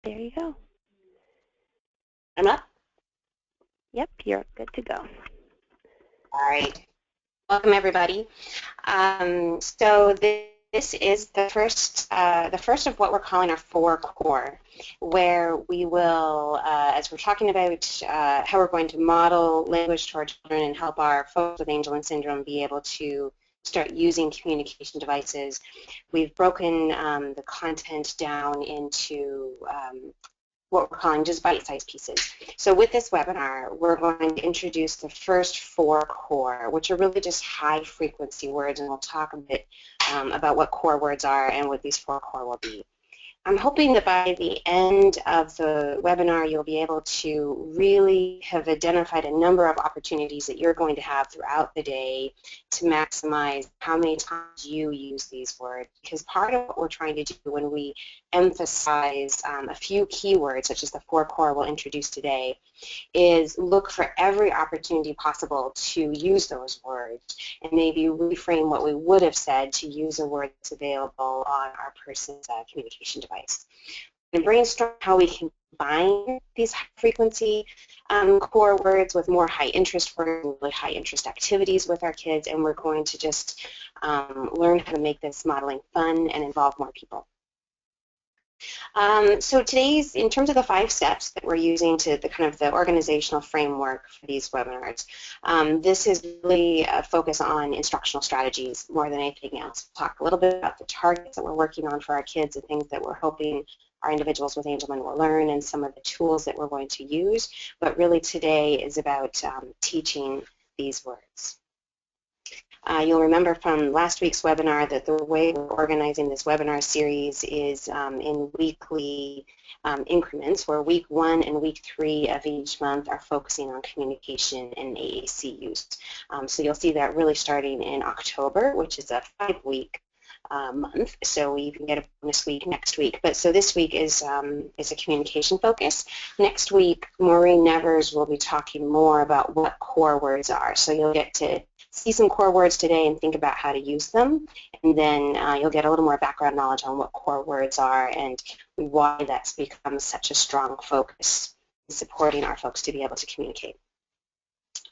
There you go. I'm up? Yep, you're good to go. All right. Welcome, everybody. So this is the first of what we're calling our 4 core, where we will, as we're talking about how we're going to model language to our children and help our folks with Angelman syndrome be able to start using communication devices, we've broken the content down into what we're calling just bite-sized pieces. So with this webinar, we're going to introduce the first 4 core, which are really just high-frequency words, and we'll talk a bit about what core words are and what these 4 core will be. I'm hoping that by the end of the webinar, you'll be able to really have identified a number of opportunities that you're going to have throughout the day to maximize how many times you use these words. Because part of what we're trying to do when we emphasize a few keywords, such as the 4 core we'll introduce today, is look for every opportunity possible to use those words and maybe reframe what we would have said to use a word that's available on our person's communication device. And brainstorm how we can combine these high-frequency core words with more high-interest words and really high-interest activities with our kids, and we're going to just learn how to make this modeling fun and involve more people. So today's, in terms of the 5 steps that we're using to the kind of the organizational framework for these webinars, this is really a focus on instructional strategies more than anything else. We'll talk a little bit about the targets that we're working on for our kids and things that we're hoping our individuals with Angelman will learn and some of the tools that we're going to use, but really today is about teaching these words. You'll remember from last week's webinar that the way we're organizing this webinar series is in weekly increments, where week 1 and week 3 of each month are focusing on communication and AAC use. So you'll see that really starting in October, which is a 5-week month, so we even get a bonus week next week. But so this week is a communication focus. Next week, Maureen Nevers will be talking more about what core words are. So you'll get to see some core words today and think about how to use them, and then you'll get a little more background knowledge on what core words are and why that's become such a strong focus in supporting our folks to be able to communicate.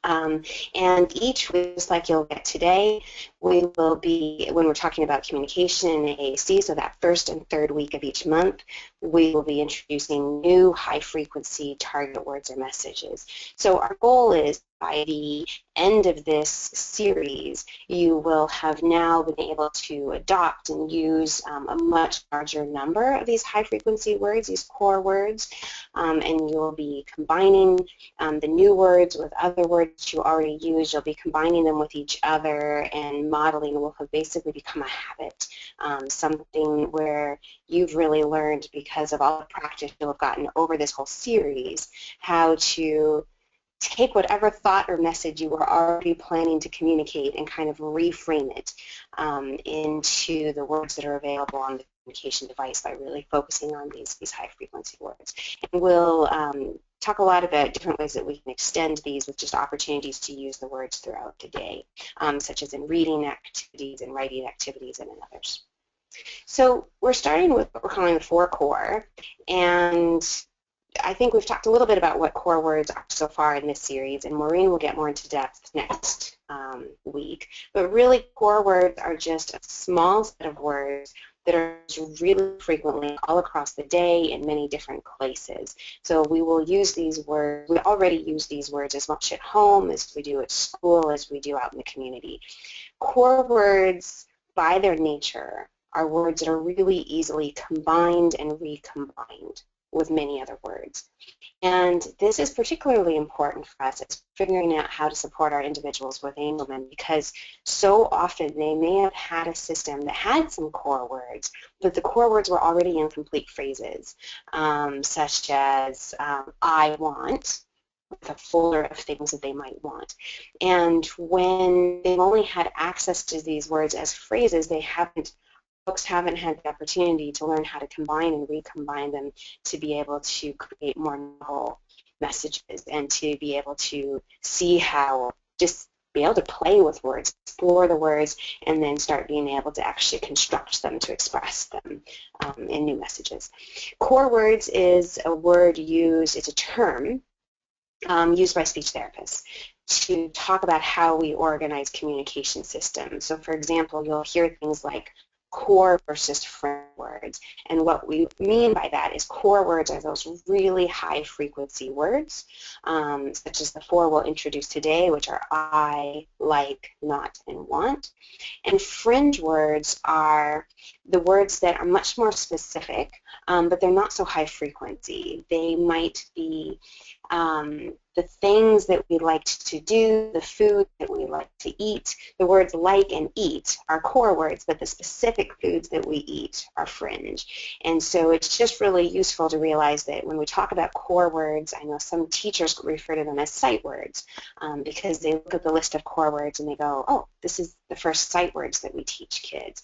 And each week, just like you'll get today, we will be, when we're talking about communication and AAC, so that first and third week of each month, we will be introducing new high-frequency target words or messages. So our goal is by the end of this series, you will have now been able to adopt and use a much larger number of these high-frequency words, these core words, and you'll be combining the new words with other words you already use. You'll be combining them with each other, and modeling will have basically become a habit, something where you've really learned, because of all the practice you'll have gotten over this whole series, how to take whatever thought or message you were already planning to communicate and kind of reframe it into the words that are available on the communication device by really focusing on these high-frequency words. And we'll talk a lot about different ways that we can extend these with just opportunities to use the words throughout the day, such as in reading activities and writing activities and in others. So we're starting with what we're calling the 4 core, and I think we've talked a little bit about what core words are so far in this series, and Maureen will get more into depth next week. But really, core words are just a small set of words that are used really frequently all across the day in many different places. So we will use these words, we already use these words as much at home as we do at school, as we do out in the community. Core words, by their nature, are words that are really easily combined and recombined with many other words. And this is particularly important for us as figuring out how to support our individuals with Angelman, because so often they may have had a system that had some core words, but the core words were already in complete phrases, such as I want, with a folder of things that they might want. And when they've only had access to these words as phrases, folks haven't had the opportunity to learn how to combine and recombine them to be able to create more novel messages and to be able to see how just be able to play with words, explore the words, and then start being able to actually construct them to express them in new messages. Core words is a word used, it's a term used by speech therapists to talk about how we organize communication systems. So for example, you'll hear things like core versus fringe words. And what we mean by that is core words are those really high frequency words, such as the four we'll introduce today, which are I, like, not, and want. And fringe words are the words that are much more specific, but they're not so high frequency. They might be the things that we like to do, the food that we like to eat. The words like and eat are core words, but the specific foods that we eat are fringe. And so it's just really useful to realize that when we talk about core words, I know some teachers refer to them as sight words because they look at the list of core words and they go, oh, this is the first sight words that we teach kids.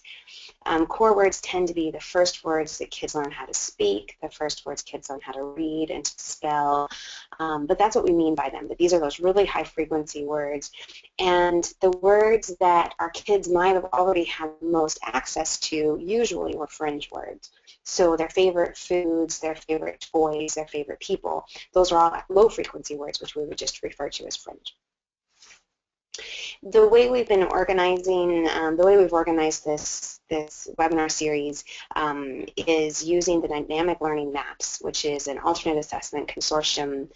Core words tend to be the first words that kids learn how to speak, the first words kids learn how to read and to spell, but that's what we mean by them. But these are those really high frequency words, and the words that our kids might have already had most access to usually were fringe words. So their favorite foods, their favorite toys, their favorite people, those are all low frequency words, which we would just refer to as fringe. The way we've been organizing, the way we've organized this webinar series is using the dynamic learning maps, which is an alternate assessment consortium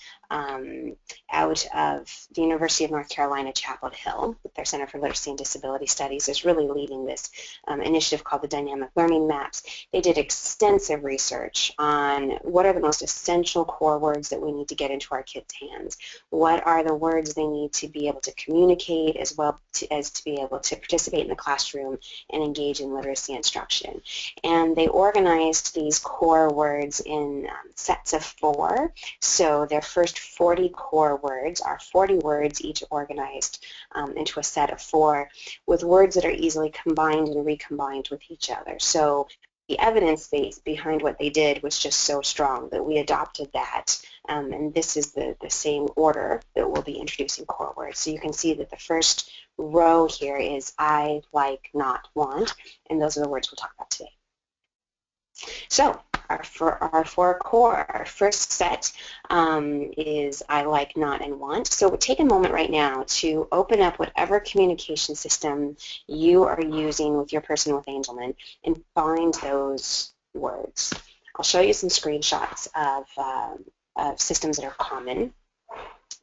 out of the University of North Carolina, Chapel Hill, with their Center for Literacy and Disability Studies, is really leading this initiative called the Dynamic Learning Maps. They did extensive research on what are the most essential core words that we need to get into our kids' hands. What are the words they need to be able to communicate as well as to be able to participate in the classroom and engage in literacy instruction. And they organized these core words in sets of 4. So their first 40 core words are 40 words each organized into a set of 4 with words that are easily combined and recombined with each other. So the evidence base behind what they did was just so strong that we adopted that. And this is the same order that we'll be introducing core words. So you can see that the first row here is I, like, not, want, and those are the words we'll talk about today. So for our 4 core, our first set is I, like, not, and want. So we'll take a moment right now to open up whatever communication system you are using with your person with Angelman and find those words. I'll show you some screenshots of systems that are common.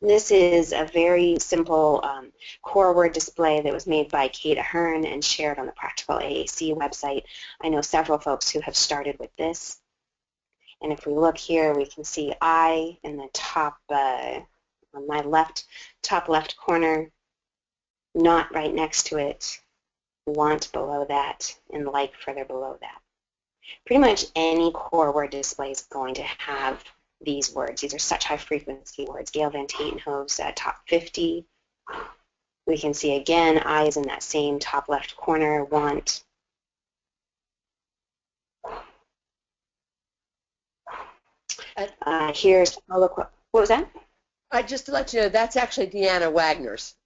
This is a very simple core word display that was made by Kate Ahern and shared on the Practical AAC website. I know several folks who have started with this. And if we look here, we can see I in the top, on my top left corner, not right next to it, want below that, and like further below that. Pretty much any core word display is going to have these words. These are such high frequency words. Gail Van Tatenhove's top 50. We can see again, I is in that same top left corner, want. Here's, what was that? Just to let you know, that's actually Deanna Wagner's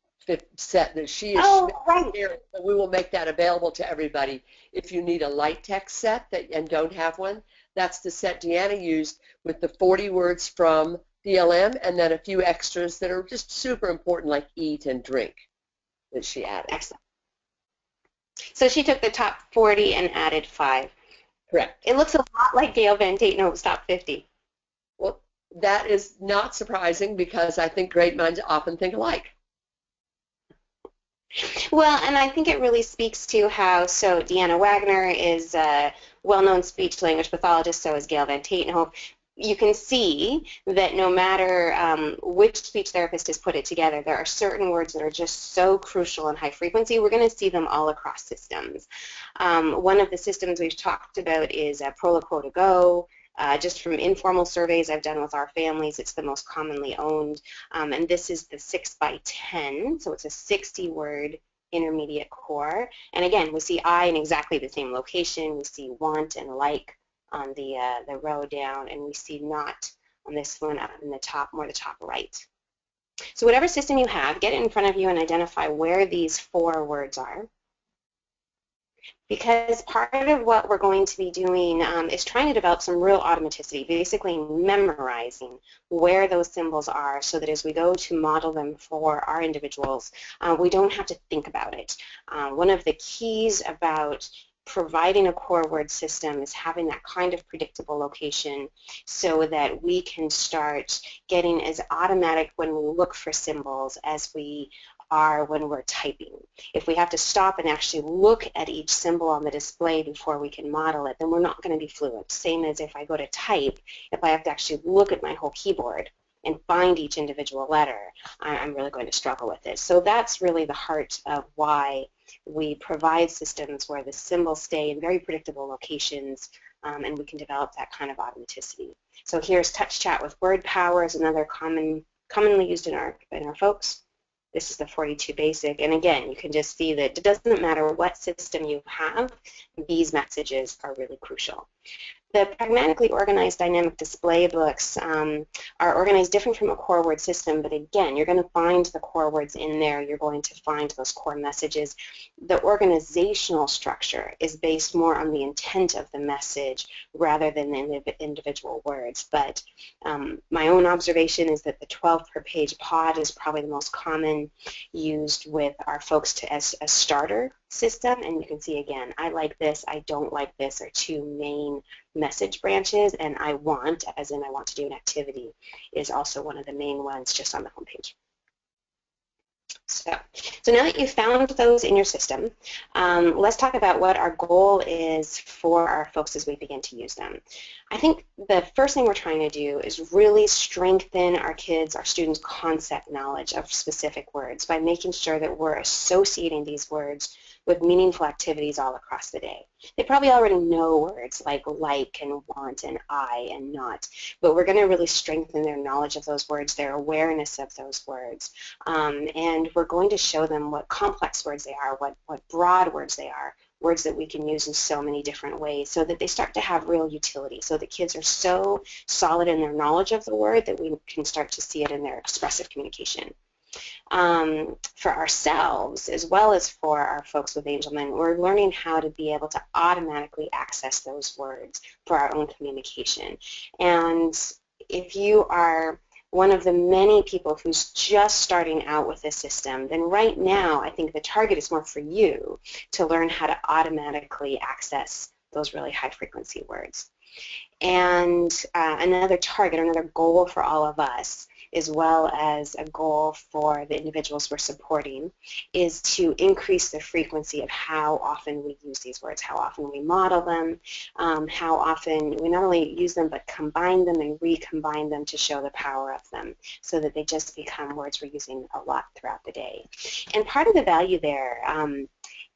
set that she is right. sharing. So we will make that available to everybody. If you need a light text set and don't have one, that's the set Deanna used with the 40 words from DLM and then a few extras that are just super important, like eat and drink, that she added. Excellent. So she took the top 40 and added 5. Correct. It looks a lot like Gail Van Tatenhove's top 50. Well, that is not surprising because I think great minds often think alike. Well, and I think it really speaks to how, so Deanna Wagner is a well-known speech language pathologist, so is Gail Van Tatenhove. You can see that no matter which speech therapist has put it together, there are certain words that are just so crucial and high frequency. We're going to see them all across systems. One of the systems we've talked about is Proloquo Go. Just from informal surveys I've done with our families, it's the most commonly owned. And this is the 6x10, so it's a 60-word intermediate core. And again, we see I in exactly the same location. We see want and like on the row down, and we see not on this one up in the top, more the top right. So whatever system you have, get it in front of you and identify where these 4 words are. Because part of what we're going to be doing is trying to develop some real automaticity, basically memorizing where those symbols are so that as we go to model them for our individuals, we don't have to think about it. One of the keys about providing a core word system is having that kind of predictable location so that we can start getting as automatic when we look for symbols as we are when we're typing. If we have to stop and actually look at each symbol on the display before we can model it, then we're not going to be fluent. Same as if I go to type, if I have to actually look at my whole keyboard and find each individual letter, I'm really going to struggle with it. So that's really the heart of why we provide systems where the symbols stay in very predictable locations and we can develop that kind of automaticity. So here's Touch Chat with Word Power is another commonly used in our folks. This is the 42 basic, and again, you can just see that it doesn't matter what system you have, these messages are really crucial. The pragmatically organized dynamic display books are organized different from a core word system, but again, you're going to find the core words in there. You're going to find those core messages. The organizational structure is based more on the intent of the message rather than the individual words. But my own observation is that the 12 per page pod is probably the most common used with our folks as a starter system, and you can see again, I like this, I don't like this are 2 main message branches, and I want, as in I want to do an activity, is also one of the main ones just on the home page. So now that you've found those in your system, let's talk about what our goal is for our folks as we begin to use them. I think the first thing we're trying to do is really strengthen our kids, our students' concept knowledge of specific words by making sure that we're associating these words with meaningful activities all across the day. They probably already know words like and want and I and not, but we're going to really strengthen their knowledge of those words, their awareness of those words, and we're going to show them what complex words they are, what broad words they are, words that we can use in so many different ways so that they start to have real utility, so that kids are so solid in their knowledge of the word that we can start to see it in their expressive communication. For ourselves, as well as for our folks with Angelman, we're learning how to be able to automatically access those words for our own communication. And if you are one of the many people who's just starting out with this system, then right now I think the target is more for you to learn how to automatically access those really high-frequency words. And another target, another goal for all of us, as well as a goal for the individuals we're supporting, is to increase the frequency of how often we use these words, how often we model them, how often we not only use them but combine them and recombine them to show the power of them so that they just become words we're using a lot throughout the day. And part of the value there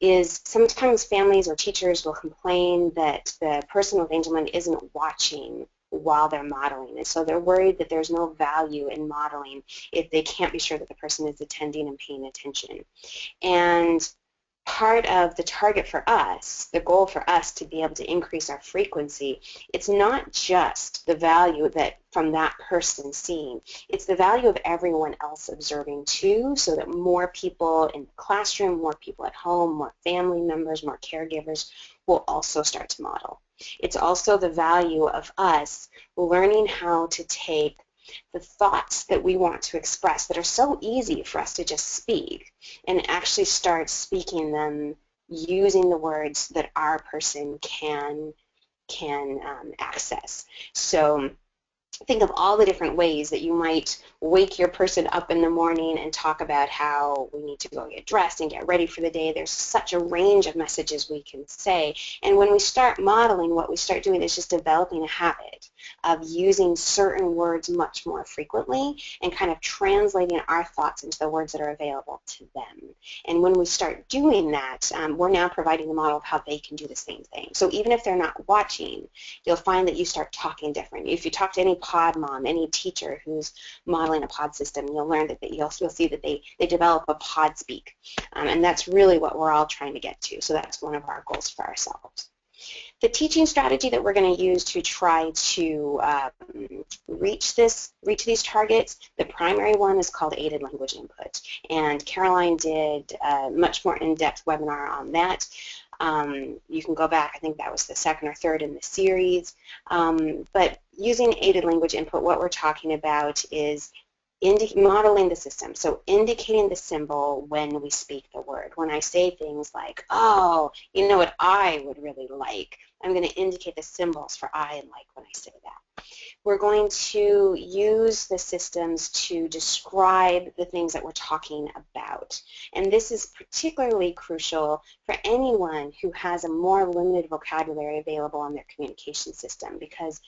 is sometimes families or teachers will complain that the person with Angelman isn't watching while they're modeling it. So they're worried that there's no value in modeling if they can't be sure that the person is attending and paying attention. And part of the target for us, the goal for us to be able to increase our frequency, it's not just the value that from that person seeing, it's the value of everyone else observing too, so that more people in the classroom, more people at home, more family members, more caregivers will also start to model. It's also the value of us learning how to take the thoughts that we want to express that are so easy for us to just speak and actually start speaking them using the words that our person can access. So think of all the different ways that you might wake your person up in the morning and talk about how we need to go get dressed and get ready for the day. There's such a range of messages we can say. And when we start modeling, what we start doing is just developing a habit of using certain words much more frequently and kind of translating our thoughts into the words that are available to them. And when we start doing that, we're now providing the model of how they can do the same thing. So even if they're not watching, you'll find that you start talking different. If you talk to any pod mom, any teacher who's modeling a pod system, you'll learn that you'll see that they develop a pod speak. And that's really what we're all trying to get to. So that's one of our goals for ourselves. The teaching strategy that we're going to use to try to reach these targets, the primary one is called aided language input. And Caroline did a much more in-depth webinar on that. You can go back, I think that was the second or third in the series. But using aided language input, what we're talking about is modeling the system, so indicating the symbol when we speak the word. When I say things like, oh, you know what I would really like, I'm going to indicate the symbols for I and like when I say that. We're going to use the systems to describe the things that we're talking about. And this is particularly crucial for anyone who has a more limited vocabulary available on their communication system, because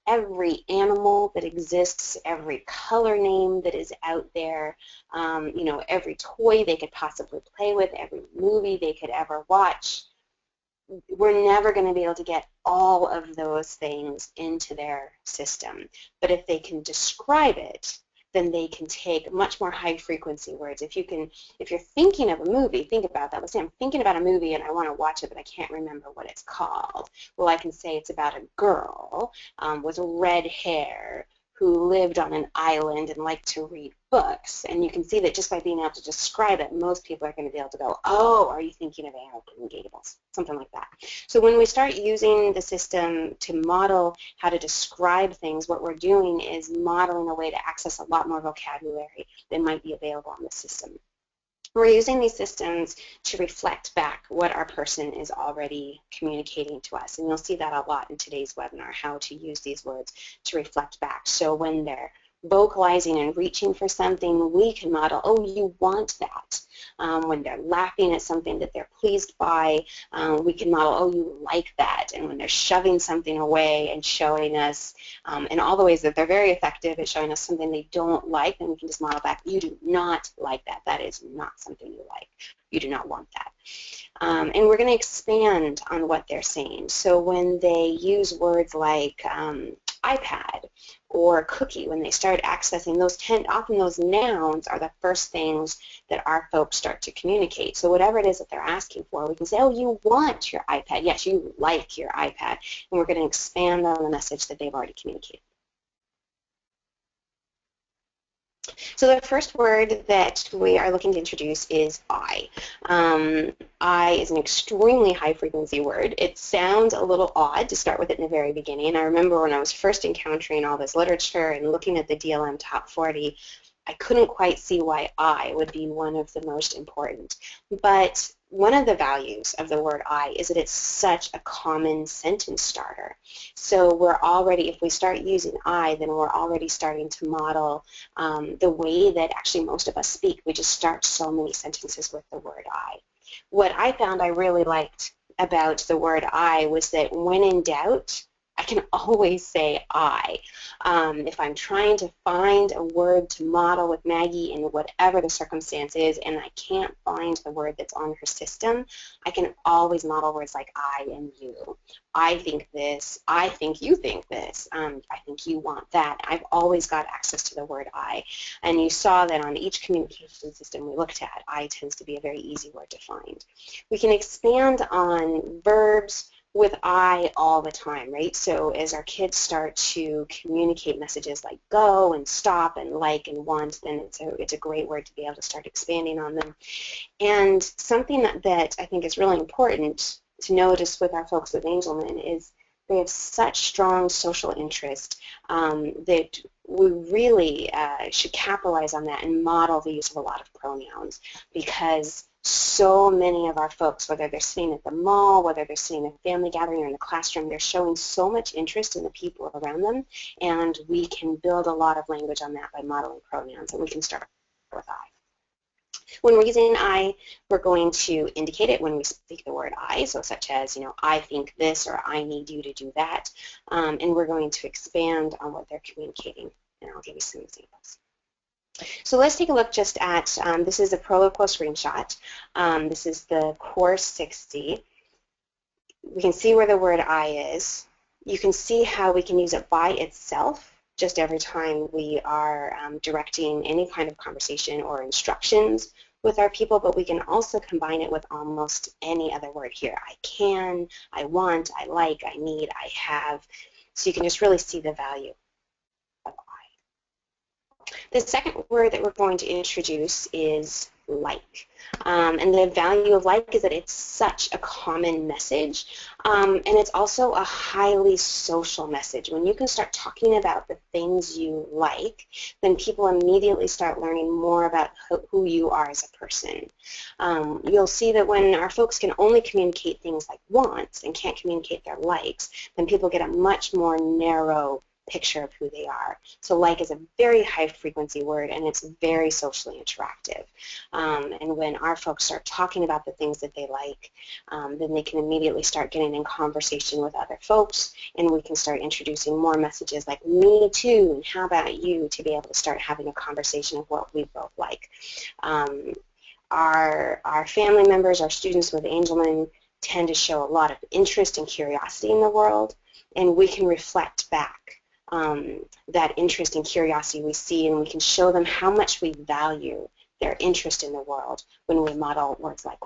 every animal that exists, every color name that is out there, you know, every toy they could possibly play with, every movie they could ever watch, we're never going to be able to get all of those things into their system. But if they can describe it, then they can take much more high-frequency words. If you're thinking of a movie, think about that. Let's say I'm thinking about a movie and I want to watch it, but I can't remember what it's called. Well, I can say it's about a girl with red hair who lived on an island and liked to read books. And you can see that just by being able to describe it, most people are going to be able to go, oh, are you thinking of Anne of Green Gables? Something like that. So when we start using the system to model how to describe things, what we're doing is modeling a way to access a lot more vocabulary than might be available on the system. We're using these systems to reflect back what our person is already communicating to us. And you'll see that a lot in today's webinar, how to use these words to reflect back. So when they're vocalizing and reaching for something, we can model, oh, you want that. When they're laughing at something that they're pleased by, we can model, oh, you like that. And when they're shoving something away and showing us, in all the ways that they're very effective at showing us something they don't like, then we can just model back, you do not like that. That is not something you like. You do not want that. And we're going to expand on what they're saying. So when they use words like iPad or cookie, when they start accessing those, often those nouns are the first things that our folks start to communicate. So whatever it is that they're asking for, we can say, oh, you want your iPad. Yes, you like your iPad. And we're going to expand on the message that they've already communicated. So the first word that we are looking to introduce is I. I is an extremely high-frequency word. It sounds a little odd to start with it in the very beginning. I remember when I was first encountering all this literature and looking at the DLM Top 40, I couldn't quite see why I would be one of the most important. But one of the values of the word I is that it's such a common sentence starter. So we're already, if we start using I, then we're already starting to model the way that actually most of us speak. We just start so many sentences with the word I. What I found I really liked about the word I was that when in doubt, I can always say I. If I'm trying to find a word to model with Maggie in whatever the circumstance is and I can't find the word that's on her system, I can always model words like I and you. I think this. I think you think this. I think you want that. I've always got access to the word I. And you saw that on each communication system we looked at, I tends to be a very easy word to find. We can expand on verbs with I all the time, right? So as our kids start to communicate messages like go and stop and like and want, then it's a great word to be able to start expanding on them. And something that I think is really important to notice with our folks with Angelman is they have such strong social interest that we really should capitalize on that and model the use of a lot of pronouns, because so many of our folks, whether they're sitting at the mall, whether they're sitting in a family gathering or in the classroom, they're showing so much interest in the people around them, and we can build a lot of language on that by modeling pronouns, and we can start with I. When we're using I, we're going to indicate it when we speak the word I, so such as, you know, I think this or I need you to do that, and we're going to expand on what they're communicating, and I'll give you some examples. So let's take a look just at, this is a ProLoquo screenshot. This is the Core 60. We can see where the word I is. You can see how we can use it by itself just every time we are directing any kind of conversation or instructions with our people, but we can also combine it with almost any other word here. I can, I want, I like, I need, I have. So you can just really see the value of The second word that we're going to introduce is like. And the value of like is that it's such a common message, and it's also a highly social message. When you can start talking about the things you like, then people immediately start learning more about who you are as a person. You'll see that when our folks can only communicate things like wants and can't communicate their likes, then people get a much more narrow picture of who they are. So like is a very high frequency word, and it's very socially interactive. And when our folks start talking about the things that they like, then they can immediately start getting in conversation with other folks, and we can start introducing more messages like me too, and how about you, to be able to start having a conversation of what we both like. Our family members, our students with Angelman, tend to show a lot of interest and curiosity in the world, and we can reflect back that interest and curiosity we see, and we can show them how much we value their interest in the world when we model words like.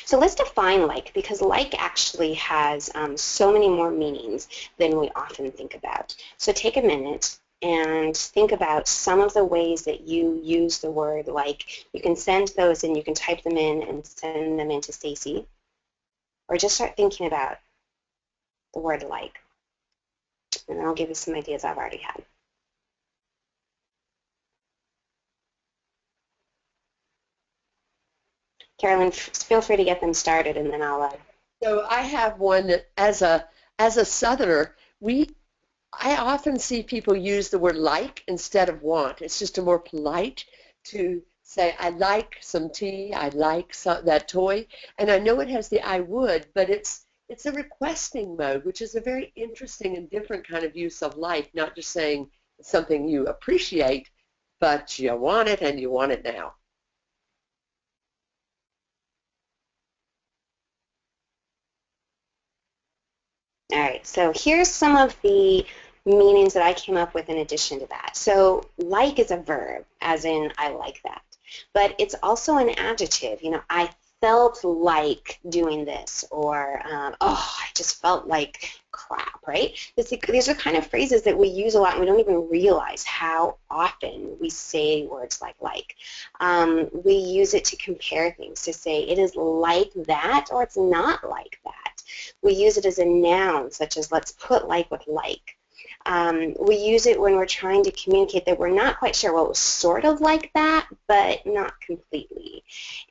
So let's define like, because like actually has so many more meanings than we often think about. So take a minute and think about some of the ways that you use the word like. You can send those in, you can type them in and send them in to Stacy, or just start thinking about the word like. And I'll give you some ideas I've already had. Carolyn, feel free to get them started, and then I'll. So I have one that, as a Southerner, I often see people use the word like instead of want. It's just a more polite to say, I like some tea, I like that toy, and I know it has the I would, but it's a requesting mode, which is a very interesting and different kind of use of like, not just saying something you appreciate, but you want it and you want it now. All right, so here's some of the meanings that I came up with in addition to that. So like is a verb, as in I like that. But it's also an adjective. You know, I felt like doing this, or oh, I just felt like crap, right? These are kind of phrases that we use a lot, and we don't even realize how often we say words like. We use it to compare things, to say it is like that, or it's not like that. We use it as a noun, such as let's put like with like. We use it when we're trying to communicate that we're not quite sure, well, it was sort of like that, but not completely.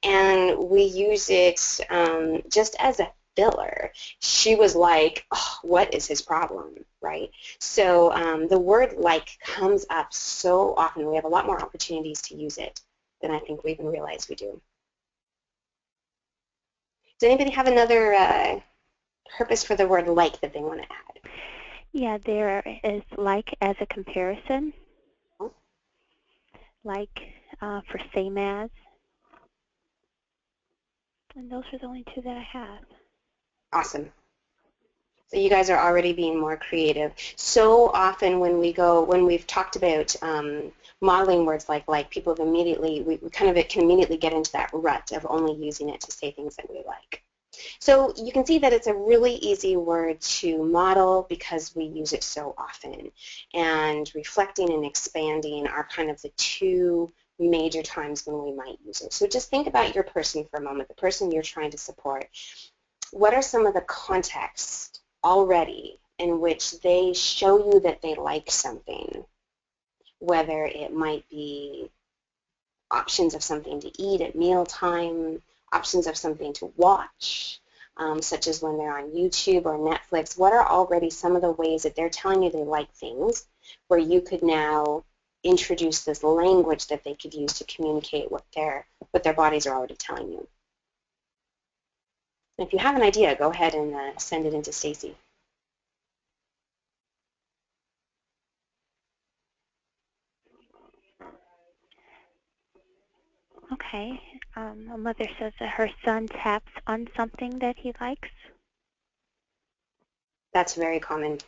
And we use it just as a filler. She was like, oh, what is his problem, right? So the word like comes up so often. We have a lot more opportunities to use it than I think we even realize we do. Does anybody have another purpose for the word like that they want to add? Yeah, there is like as a comparison, like for same as, and those are the only two that I have. Awesome. So you guys are already being more creative. So often when we've talked about modeling words like, people have we can immediately get into that rut of only using it to say things that we like. So you can see that it's a really easy word to model because we use it so often. And reflecting and expanding are kind of the two major times when we might use it. So just think about your person for a moment, the person you're trying to support. What are some of the contexts already in which they show you that they like something? Whether it might be options of something to eat at mealtime, options of something to watch, such as when they're on YouTube or Netflix. What are already some of the ways that they're telling you they like things, where you could now introduce this language that they could use to communicate what their bodies are already telling you? And if you have an idea, go ahead and send it into Stacy. Okay. A mother says that her son taps on something that he likes. That's very common.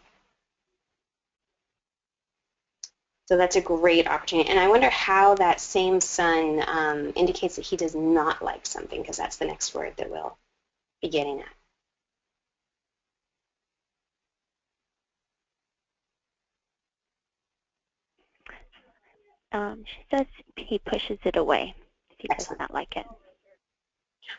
So that's a great opportunity. And I wonder how that same son indicates that he does not like something, because that's the next word that we'll be getting at. She says he pushes it away if he does Excellent. not like it.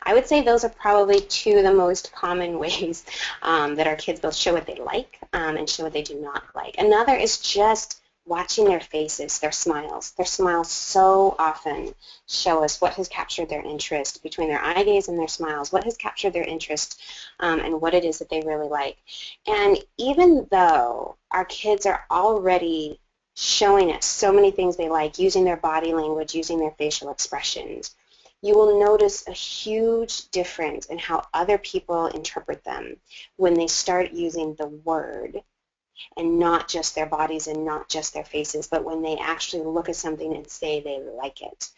I would say those are probably two of the most common ways that our kids both show what they like and show what they do not like. Another is just watching their faces, their smiles. Their smiles so often show us what has captured their interest between their eye gaze and their smiles, what has captured their interest and what it is that they really like. And even though our kids are already showing us so many things they like, using their body language, using their facial expressions, you will notice a huge difference in how other people interpret them when they start using the word and not just their bodies and not just their faces, but when they actually look at something and say they like it.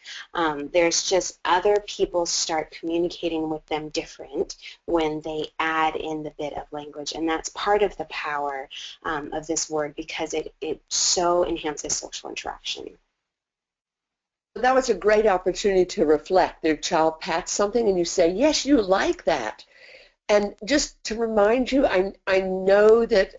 There's just other people start communicating with them different when they add in the bit of language, and that's part of the power of this word because it so enhances social interaction. That was a great opportunity to reflect. Their child pats something and you say, yes, you like that. And just to remind you, I know that,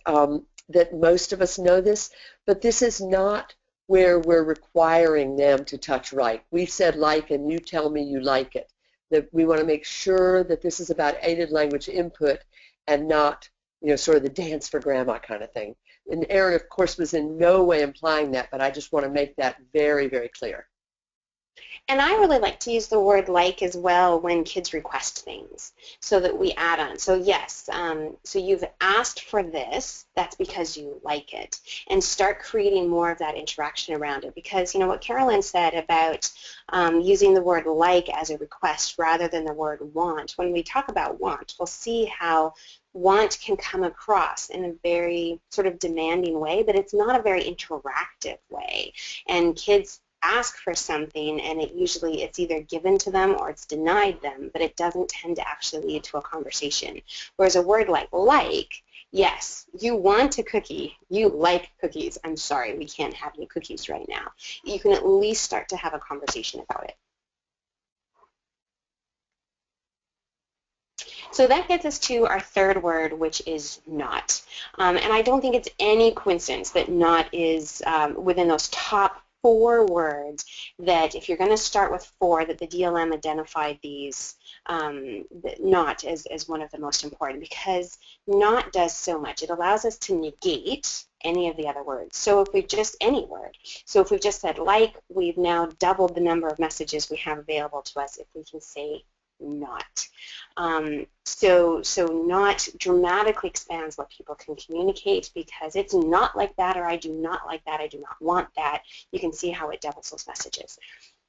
that most of us know this, but this is not where we're requiring them to touch right. We said like and you tell me you like it. That we want to make sure that this is about aided language input and not, sort of the dance for grandma kind of thing. And Erin, of course, was in no way implying that, but I just want to make that very, very clear. And I really like to use the word like as well when kids request things so that we add on. So yes, so you've asked for this, that's because you like it. And start creating more of that interaction around it because, what Carolyn said about using the word like as a request rather than the word want. When we talk about want, we'll see how want can come across in a very sort of demanding way, but it's not a very interactive way. And kids ask for something and it's either given to them or it's denied them, but it doesn't tend to actually lead to a conversation. Whereas a word like, yes, you want a cookie, you like cookies, I'm sorry, we can't have any cookies right now. You can at least start to have a conversation about it. So that gets us to our third word, which is not. And I don't think it's any coincidence that not is within those top 4 words that if you're going to start with 4, that the DLM identified these not as one of the most important because not does so much. It allows us to negate any of the other words. So if we've just any word. So if we've just said like, we've now doubled the number of messages we have available to us if we can say not. So not dramatically expands what people can communicate because it's not like that or I do not like that, I do not want that. You can see how it doubles those messages.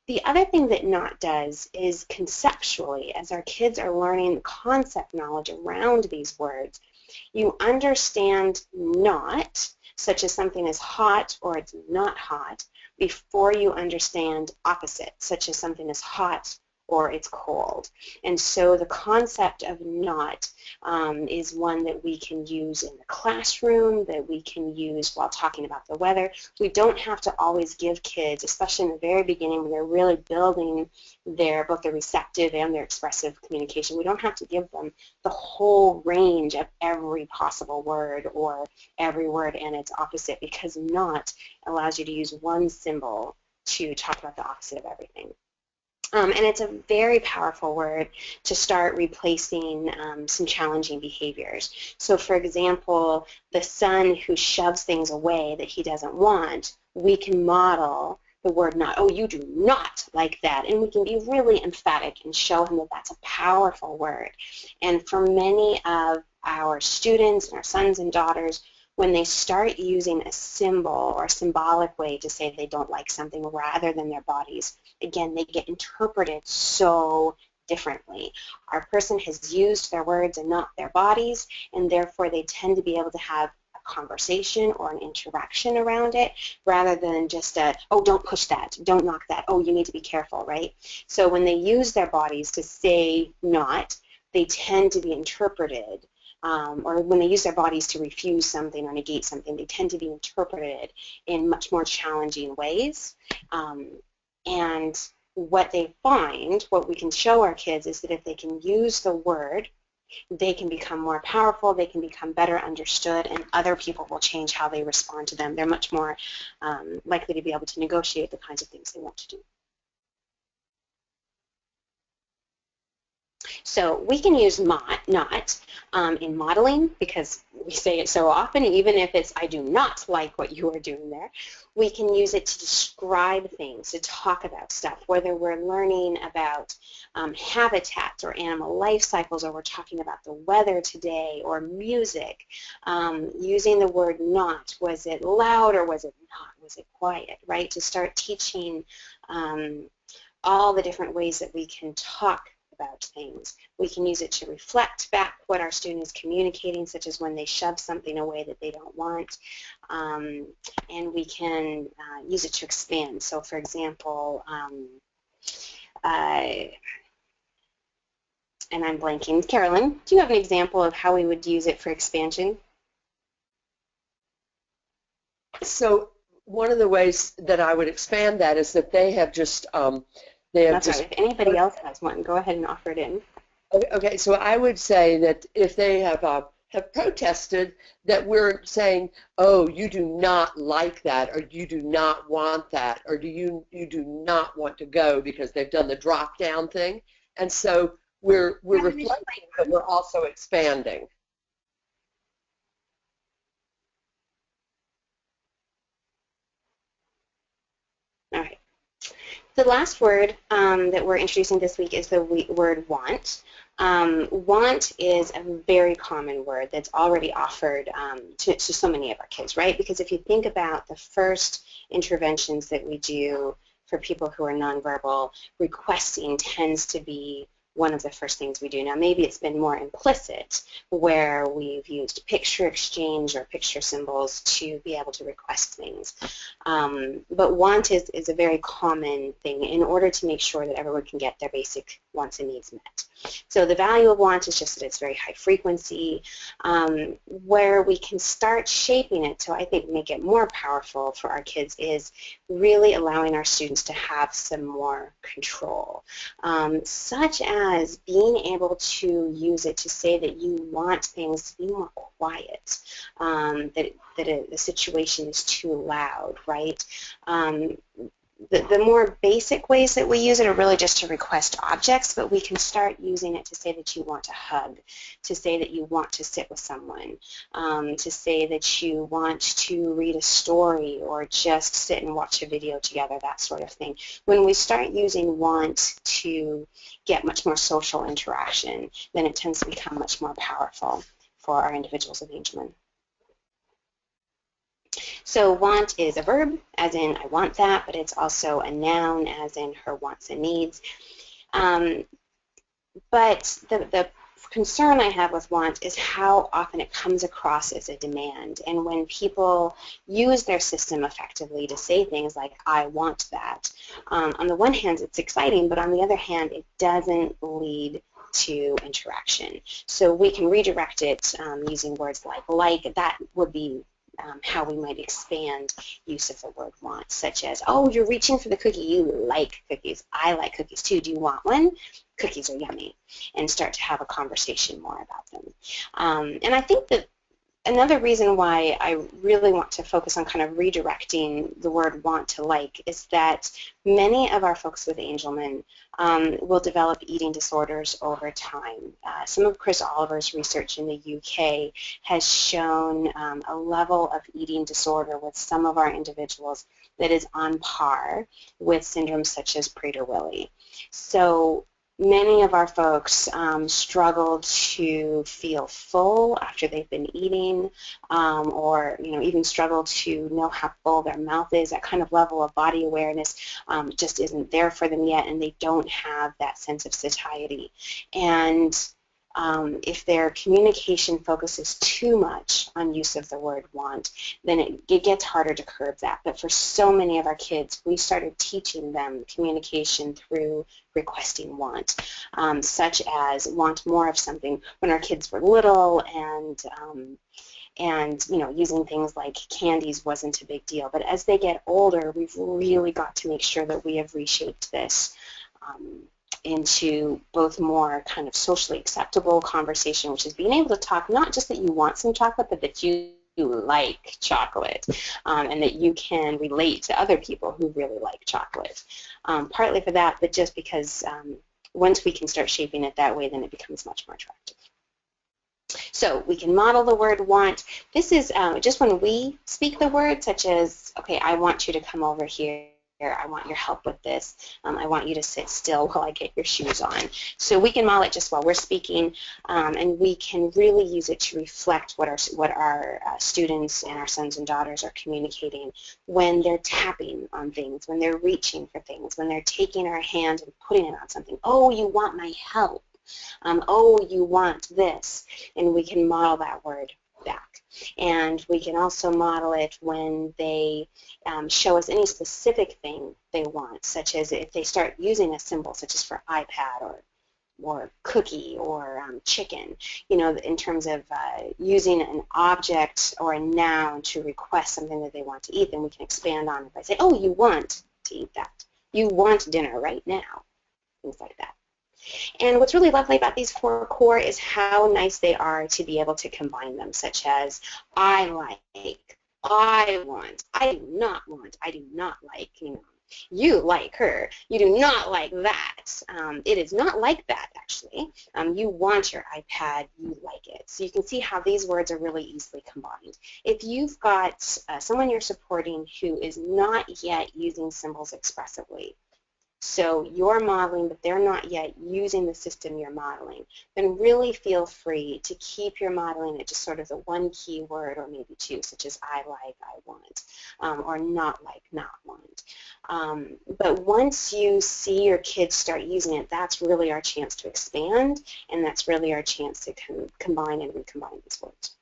The other thing that not does is conceptually, as our kids are learning the concept knowledge around these words, you understand not, such as something is hot or it's not hot, before you understand opposite, such as something is hot or it's cold. And so the concept of not is one that we can use in the classroom, that we can use while talking about the weather. We don't have to always give kids, especially in the very beginning when they're really building both their receptive and their expressive communication, we don't have to give them the whole range of every possible word or every word and its opposite because not allows you to use one symbol to talk about the opposite of everything. And it's a very powerful word to start replacing some challenging behaviors. So for example, the son who shoves things away that he doesn't want, we can model the word not. Oh, you do not like that. And we can be really emphatic and show him that that's a powerful word. And for many of our students and our sons and daughters, when they start using a symbol or a symbolic way to say they don't like something rather than their bodies, again, they get interpreted so differently. Our person has used their words and not their bodies, and therefore they tend to be able to have a conversation or an interaction around it rather than just a, oh, don't push that, don't knock that, oh, you need to be careful, right? So when they use their bodies to say not, they tend to be interpreted or when they use their bodies to refuse something or negate something, they tend to be interpreted in much more challenging ways. And what they find, what we can show our kids is that if they can use the word they can become more powerful, they can become better understood, and other people will change how they respond to them. They're much more likely to be able to negotiate the kinds of things they want to do. So we can use not in modeling, because we say it so often, even if it's I do not like what you are doing there. We can use it to describe things, to talk about stuff, whether we're learning about habitats or animal life cycles, or we're talking about the weather today, or music. Using the word not, was it loud or was it not? Was it quiet, right? To start teaching all the different ways that we can talk about things. We can use it to reflect back what our student is communicating, such as when they shove something away that they don't want. And we can use it to expand. So for example, and I'm blanking. Carolyn, do you have an example of how we would use it for expansion? So one of the ways that I would expand that is that they have just That's right. If anybody else has one, go ahead and offer it in. Okay, so I would say that if they have protested, that we're saying, oh, you do not like that, or you do not want that, or you do not want to go, because they've done the drop down thing. And so we're reflecting, but we're also expanding. All right. The last word that we're introducing this week is the word want. Want is a very common word that's already offered to so many of our kids, right? Because if you think about the first interventions that we do for people who are nonverbal, requesting tends to be one of the first things we do. Now, maybe it's been more implicit, where we've used picture exchange or picture symbols to be able to request things. But want is a very common thing in order to make sure that everyone can get their basic wants and needs met. So the value of want is just that it's very high frequency. Where we can start shaping it to, I think, make it more powerful for our kids is really allowing our students to have some more control, such as being able to use it to say that you want things to be more quiet, that the situation is too loud, right? The more basic ways that we use it are really just to request objects, but we can start using it to say that you want to hug, to say that you want to sit with someone, to say that you want to read a story or just sit and watch a video together, that sort of thing. When we start using want to get much more social interaction, then it tends to become much more powerful for our individuals with Angelman. So want is a verb, as in I want that, but it's also a noun, as in her wants and needs. But the concern I have with want is how often it comes across as a demand. And when people use their system effectively to say things like, I want that, on the one hand it's exciting, but on the other hand it doesn't lead to interaction. So we can redirect it using words like, that would be how we might expand use of the word want, such as, oh, you're reaching for the cookie, you like cookies, I like cookies too, do you want one? Cookies are yummy, and start to have a conversation more about them. And I think that another reason why I really want to focus on kind of redirecting the word want to like is that many of our folks with Angelman will develop eating disorders over time. Some of Chris Oliver's research in the UK has shown a level of eating disorder with some of our individuals that is on par with syndromes such as Prader-Willi. So many of our folks struggle to feel full after they've been eating, or even struggle to know how full their mouth is. That kind of level of body awareness just isn't there for them yet, and they don't have that sense of satiety. And if their communication focuses too much on use of the word want, then it gets harder to curb that. But for so many of our kids, we started teaching them communication through requesting want, such as want more of something when our kids were little, and using things like candies wasn't a big deal. But as they get older, we've really got to make sure that we have reshaped this into both more kind of socially acceptable conversation, which is being able to talk not just that you want some chocolate, but that you like chocolate, and that you can relate to other people who really like chocolate. Partly for that, but just because once we can start shaping it that way, then it becomes much more attractive. So we can model the word want. This is just when we speak the word, such as, okay, I want you to come over here. I want your help with this. I want you to sit still while I get your shoes on. So we can model it just while we're speaking, and we can really use it to reflect what our students and our sons and daughters are communicating when they're tapping on things, when they're reaching for things, when they're taking our hand and putting it on something. Oh, you want my help. Oh, you want this. And we can model that word back. And we can also model it when they show us any specific thing they want, such as if they start using a symbol, such as for iPad or cookie or chicken, you know, in terms of using an object or a noun to request something that they want to eat, then we can expand on it by saying, oh, you want to eat that. You want dinner right now, things like that. And what's really lovely about these 4 core is how nice they are to be able to combine them, such as I like, I want, I do not want, I do not like, you know. You like her. You do not like that. It is not like that, actually. You want your iPad. You like it. So you can see how these words are really easily combined. If you've got someone you're supporting who is not yet using symbols expressively, so you're modeling, but they're not yet using the system you're modeling, then really feel free to keep your modeling at just sort of the one key word or maybe 2, such as I like, I want, or not like, not want. But once you see your kids start using it, that's really our chance to expand, and that's really our chance to combine and recombine these words.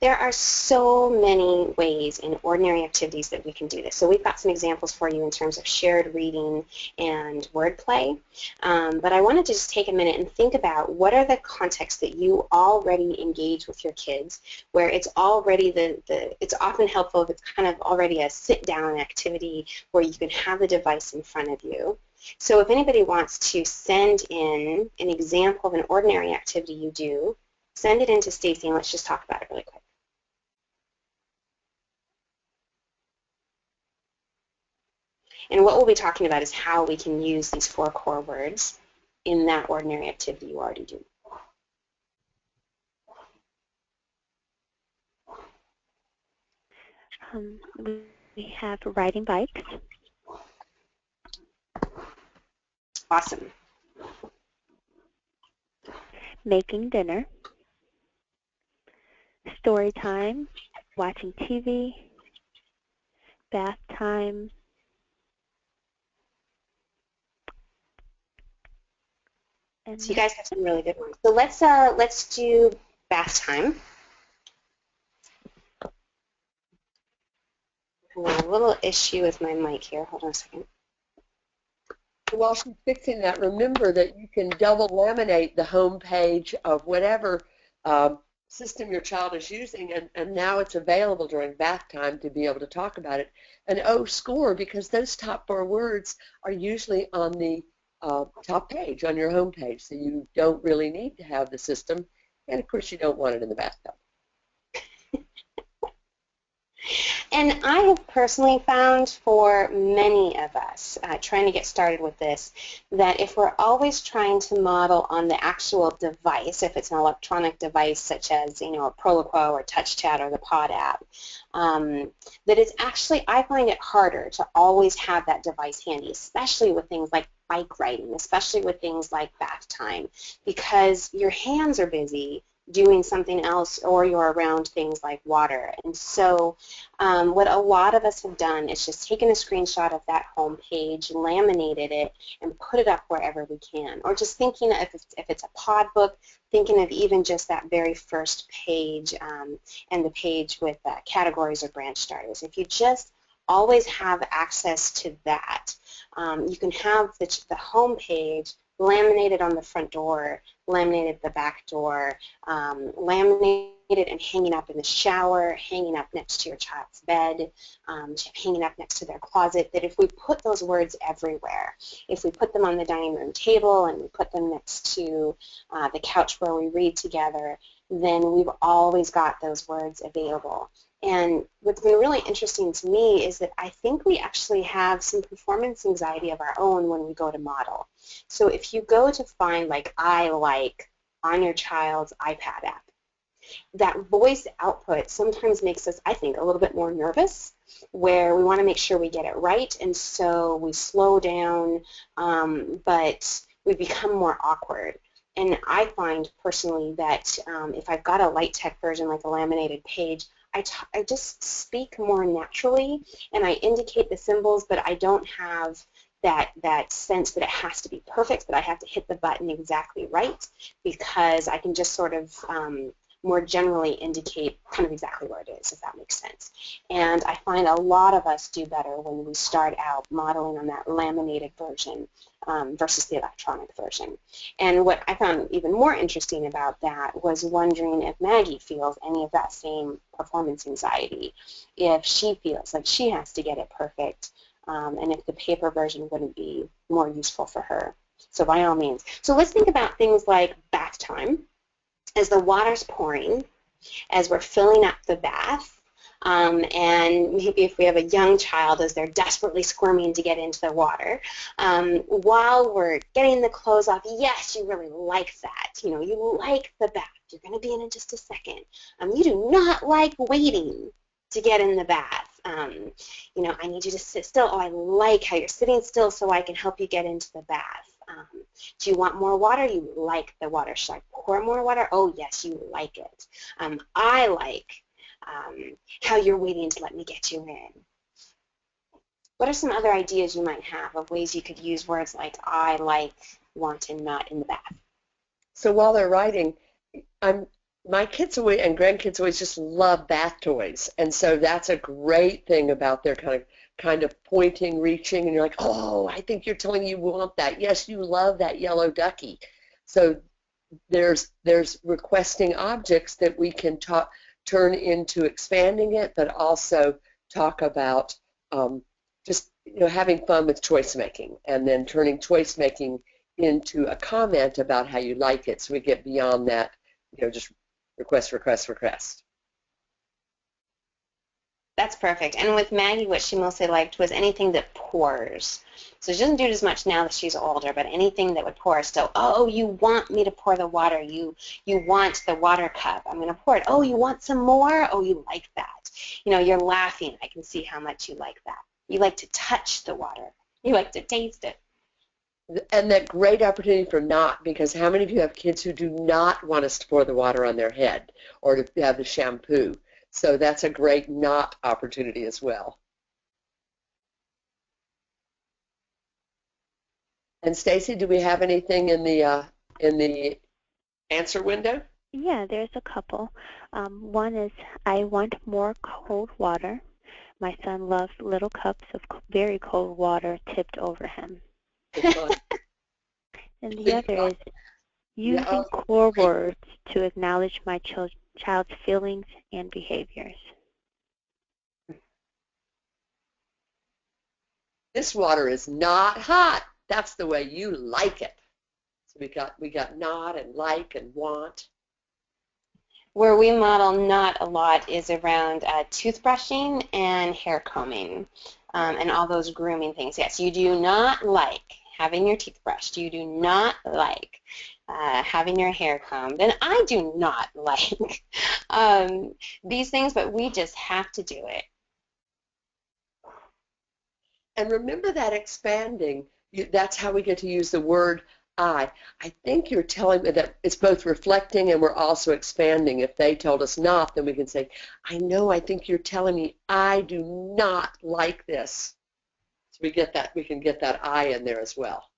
There are so many ways in ordinary activities that we can do this. So we've got some examples for you in terms of shared reading and wordplay. But I wanted to just take a minute and think about what are the contexts that you already engage with your kids, where it's already it's often helpful if it's kind of already a sit-down activity where you can have the device in front of you. So if anybody wants to send in an example of an ordinary activity you do, send it in to Stacy and let's just talk about it really quick. And what we'll be talking about is how we can use these 4 core words in that ordinary activity you already do. We have riding bikes. Awesome. Making dinner. Story time. Watching TV. Bath time. And so you guys have some really good ones. So let's do bath time. I have a little issue with my mic here. Hold on a second. While she's fixing that, remember that you can double laminate the home page of whatever system your child is using, and now it's available during bath time to be able to talk about it. And score, because those top 4 words are usually on the top page on your home page, so you don't really need to have the system, and of course you don't want it in the bathtub. And I have personally found for many of us trying to get started with this that if we're always trying to model on the actual device, if it's an electronic device such as, you know, a Proloquo or TouchChat or the Pod app, that it's actually, I find it harder to always have that device handy, especially with things like bike riding, especially with things like bath time, because your hands are busy doing something else or you're around things like water. And so what a lot of us have done is just taken a screenshot of that home page, laminated it, and put it up wherever we can. Or just thinking if it's a pod book, thinking of even just that very first page and the page with categories or branch starters. If you just always have access to that, you can have the home page laminated on the front door, laminated the back door, laminated and hanging up in the shower, hanging up next to your child's bed, hanging up next to their closet, that if we put those words everywhere, if we put them on the dining room table and we put them next to the couch where we read together, then we've always got those words available. And what's been really interesting to me is that I think we actually have some performance anxiety of our own when we go to model. So if you go to find like I like on your child's iPad app, that voice output sometimes makes us, I think, a little bit more nervous, where we want to make sure we get it right, and so we slow down, but we become more awkward. And I find personally that if I've got a light tech version like a laminated page, I just speak more naturally, and I indicate the symbols, but I don't have that sense that it has to be perfect, that I have to hit the button exactly right, because I can just sort of more generally indicate kind of exactly where it is, if that makes sense. And I find a lot of us do better when we start out modeling on that laminated version versus the electronic version. And what I found even more interesting about that was wondering if Maggie feels any of that same performance anxiety, if she feels like she has to get it perfect, and if the paper version wouldn't be more useful for her. So by all means. So let's think about things like bath time. As the water's pouring, as we're filling up the bath, and maybe if we have a young child as they're desperately squirming to get into the water, while we're getting the clothes off, yes, you really like that. You know, you like the bath. You're going to be in just a second. You do not like waiting to get in the bath. You know, I need you to sit still. Oh, I like how you're sitting still so I can help you get into the bath. Do you want more water? You like the water. Should I pour more water? Oh, yes, you like it. I like how you're waiting to let me get you in. What are some other ideas you might have of ways you could use words like I, like, want, and not in the bath? So while they're writing, my kids always, and grandkids always just love bath toys, and so that's a great thing about their kind of pointing, reaching, and you're like, oh, I think you're telling you want that. Yes, you love that yellow ducky. So there's requesting objects that we can turn into expanding it, but also talk about just having fun with choice making, and then turning choice making into a comment about how you like it, so we get beyond that, just request, request, request. That's perfect. And with Maggie, what she mostly liked was anything that pours. So she doesn't do it as much now that she's older, but anything that would pour. So, oh, you want me to pour the water. You want the water cup. I'm going to pour it. Oh, you want some more? Oh, you like that. You're laughing. I can see how much you like that. You like to touch the water. You like to taste it. And that great opportunity for not, because how many of you have kids who do not want us to pour the water on their head or to have the shampoo? So that's a great not opportunity as well. And Stacy, do we have anything in the answer window? Yeah, there's a couple. One is, I want more cold water. My son loves little cups of very cold water tipped over him. And the other is, using core words to acknowledge my child's feelings and behaviors. This water is not hot. That's the way you like it. So we got not and like and want. Where we model not a lot is around toothbrushing and hair combing and all those grooming things. Yes, you do not like having your teeth brushed. You do not like having your hair combed. And I do not like these things, but we just have to do it. And remember that expanding, that's how we get to use the word I. I think you're telling me that it's both reflecting and we're also expanding. If they told us not, then we can say, I know, I think you're telling me I do not like this. So we can get that I in there as well.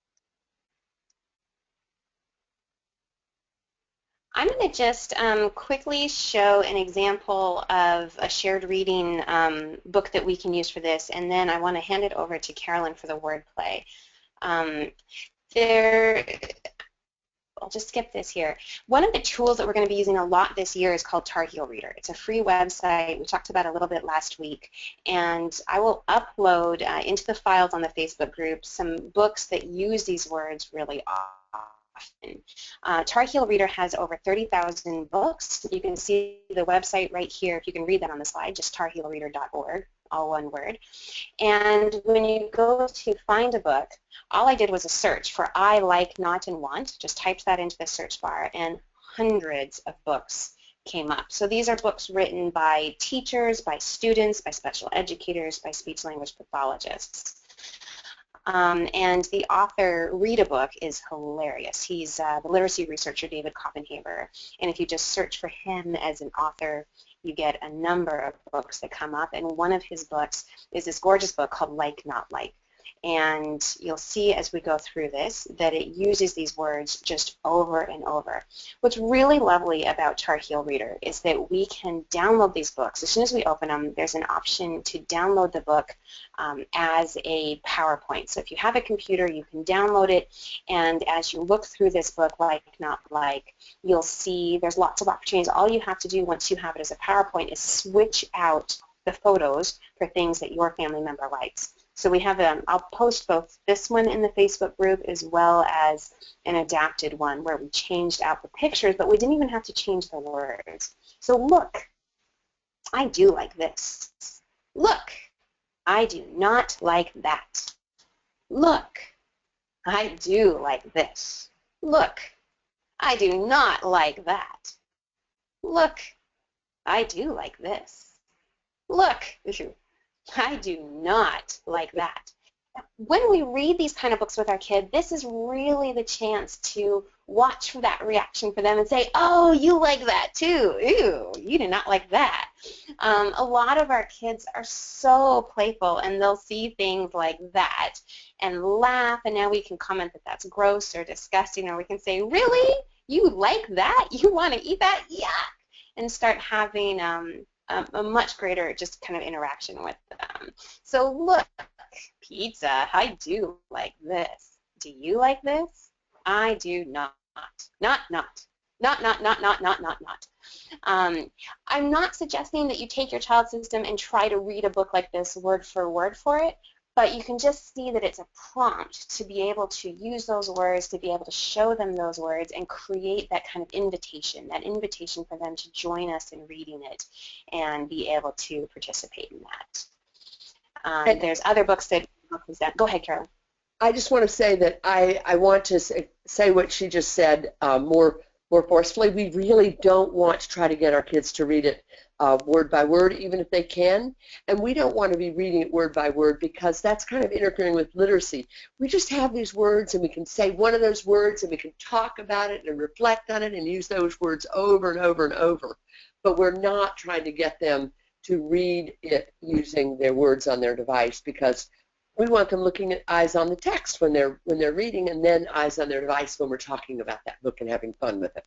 I'm going to just quickly show an example of a shared reading book that we can use for this, and then I want to hand it over to Carolyn for the wordplay. I'll just skip this here. One of the tools that we're going to be using a lot this year is called Tar Heel Reader. It's a free website. We talked about it a little bit last week. And I will upload into the files on the Facebook group some books that use these words really often. Tar Heel Reader has over 30,000 books. You can see the website right here. If you can read that on the slide, just tarheelreader.org, all one word. And when you go to find a book, all I did was a search for I, like, not, and want. Just typed that into the search bar, and hundreds of books came up. So these are books written by teachers, by students, by special educators, by speech language pathologists. And the author, read a book, is hilarious. He's the literacy researcher David Koppenhaver, and if you just search for him as an author, you get a number of books that come up, and one of his books is this gorgeous book called Like, Not Like. And you'll see as we go through this that it uses these words just over and over. What's really lovely about Tar Heel Reader is that we can download these books. As soon as we open them, there's an option to download the book as a PowerPoint. So if you have a computer, you can download it, and as you look through this book, Like, Not Like, you'll see there's lots of opportunities. All you have to do once you have it as a PowerPoint is switch out the photos for things that your family member likes. So we have I'll post both this one in the Facebook group as well as an adapted one where we changed out the pictures, but we didn't even have to change the words. So look, I do like this. Look, I do not like that. Look, I do like this. Look, I do not like that. Look, I do like this. Look, I do not like that. When we read these kind of books with our kid, this is really the chance to watch for that reaction for them and say, oh, you like that too. Ew, you do not like that. A lot of our kids are so playful, and they'll see things like that and laugh, and now we can comment that that's gross or disgusting, or we can say, really? You like that? You want to eat that? Yeah. And start having a much greater just kind of interaction with them. So look, pizza, I do like this. Do you like this? I do not. Not. I'm not suggesting that you take your child's system and try to read a book like this word for word for it, but you can just see that it's a prompt to be able to use those words, to be able to show them those words and create that kind of invitation for them to join us in reading it and be able to participate in that. There's other books that go ahead, Carol. I just want to say that I want to say what she just said more forcefully. We really don't want to try to get our kids to read it word by word, even if they can, and we don't want to be reading it word by word because that's kind of interfering with literacy. We just have these words, and we can say one of those words, and we can talk about it and reflect on it and use those words over and over and over, but we're not trying to get them to read it using their words on their device, because we want them looking at eyes on the text when they're reading, and then eyes on their device when we're talking about that book and having fun with it.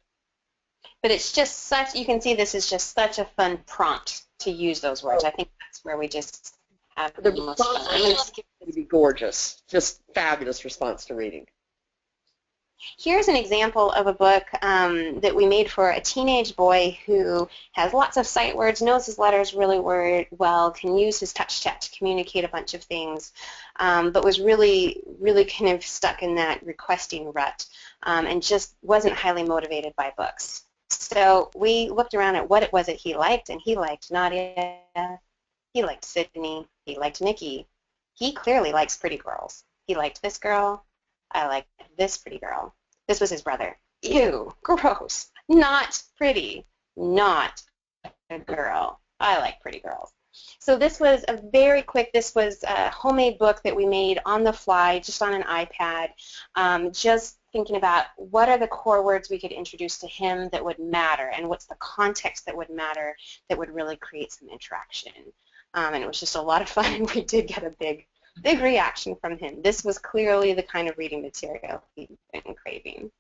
But it's just such, you can see this is just such a fun prompt to use those words. I think that's where we just have the most fun. Would be gorgeous. Just fabulous response to reading. Here's an example of a book that we made for a teenage boy who has lots of sight words, knows his letters really well, can use his touch chat to communicate a bunch of things, but was really kind of stuck in that requesting rut and just wasn't highly motivated by books. So we looked around at what it was that he liked, and he liked Nadia, he liked Sydney, he liked Nikki. He clearly likes pretty girls. He liked this girl. I like this pretty girl. This was his brother. Ew, gross. Not pretty. Not a girl. I like pretty girls. So this was a very quick, this was a homemade book that we made on the fly, just on an iPad, just thinking about what are the core words we could introduce to him that would matter, and what's the context that would matter that would really create some interaction. And it was just a lot of fun, and we did get a big reaction from him. This was clearly the kind of reading material he'd been craving.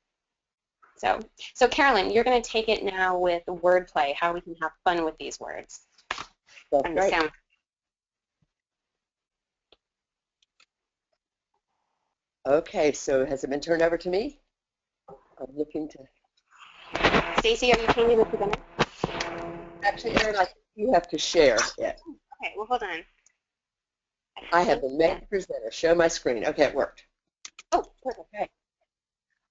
So Carolyn, you're going to take it now with wordplay, how we can have fun with these words. That's right. Okay, so has it been turned over to me? I'm looking to... Stacy, are you changing the presenter? Actually, Erin, I think you have to share it. Okay, well, hold on. I have the main presenter. Show my screen. Okay, it worked. Oh, perfect. Okay.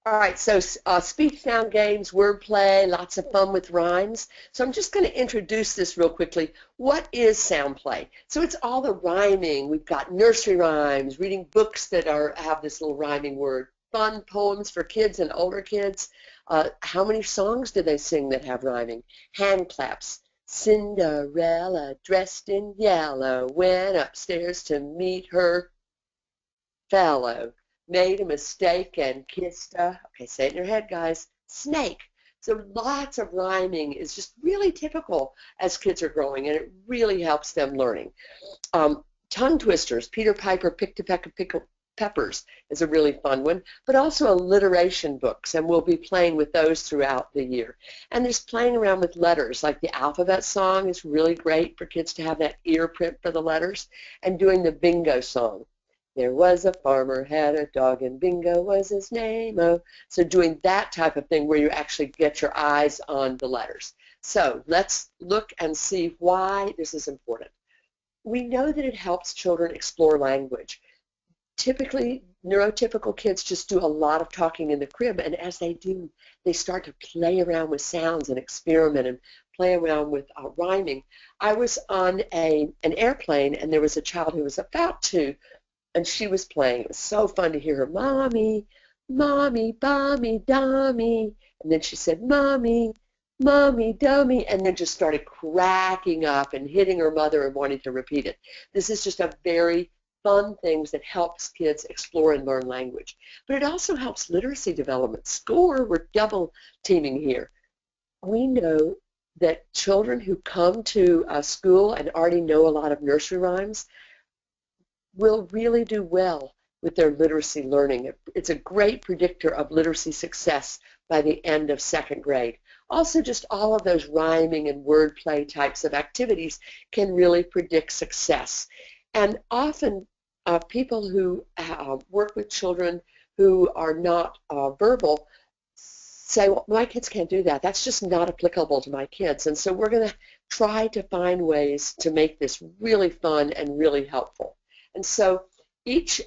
All right, so speech sound games, wordplay, lots of fun with rhymes. So I'm just going to introduce this real quickly. What is sound play? So it's all the rhyming. We've got nursery rhymes, reading books that have this little rhyming word, fun poems for kids and older kids. How many songs do they sing that have rhyming? Hand claps. Cinderella, dressed in yellow, went upstairs to meet her fellow. Made a mistake and kissed a, okay, say it in your head, guys, snake. So lots of rhyming is just really typical as kids are growing, and it really helps them learning. Tongue twisters, Peter Piper picked a peck of peppers is a really fun one, but also alliteration books, and we'll be playing with those throughout the year. And there's playing around with letters, like the alphabet song is really great for kids to have that ear print for the letters, and doing the bingo song. There was a farmer, had a dog, and Bingo was his name. Oh. So doing that type of thing where you actually get your eyes on the letters. So let's look and see why this is important. We know that it helps children explore language. Typically, neurotypical kids just do a lot of talking in the crib, and as they do, they start to play around with sounds and experiment and play around with rhyming. I was on an airplane, and there was a child who was about 2, and she was playing. It was so fun to hear her, Mommy, Mommy, Bommy, Dummy. And then she said, Mommy, Mommy, Dummy, and then just started cracking up and hitting her mother and wanting to repeat it. This is just a very fun thing that helps kids explore and learn language. But it also helps literacy development. Score, we're double teaming here. We know that children who come to school and already know a lot of nursery rhymes will really do well with their literacy learning. It's a great predictor of literacy success by the end of 2nd grade. Also, just all of those rhyming and wordplay types of activities can really predict success. And often people who work with children who are not verbal say, well, my kids can't do that. That's just not applicable to my kids. And so we're going to try to find ways to make this really fun and really helpful. And so each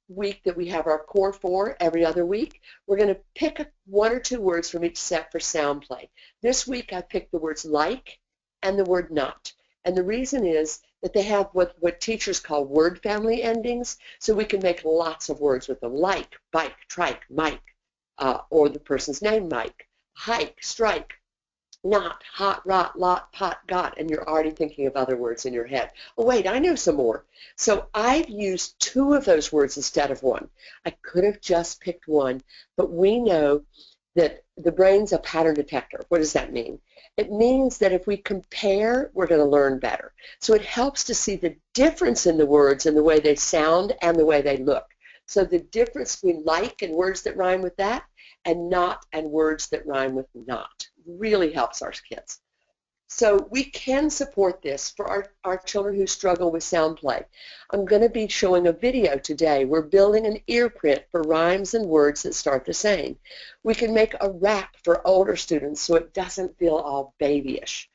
week that we have our core 4 every other week, we're going to pick 1 or 2 words from each set for sound play. This week I picked the words like and the word not. And the reason is that they have what teachers call word family endings, so we can make lots of words with them, like, bike, trike, Mike, or the person's name, Mike, hike, strike, not, hot, rot, lot, pot, got, and you're already thinking of other words in your head. Oh, wait, I know some more. So I've used 2 of those words instead of 1. I could have just picked 1, but we know that the brain's a pattern detector. What does that mean? It means that if we compare, we're going to learn better. So it helps to see the difference in the words and the way they sound and the way they look. So the difference between like and words that rhyme with that and not and words that rhyme with not really helps our kids. So we can support this for our children who struggle with sound play. I'm going to be showing a video today. We're building an ear print for rhymes and words that start the same. We can make a rap for older students so it doesn't feel all babyish.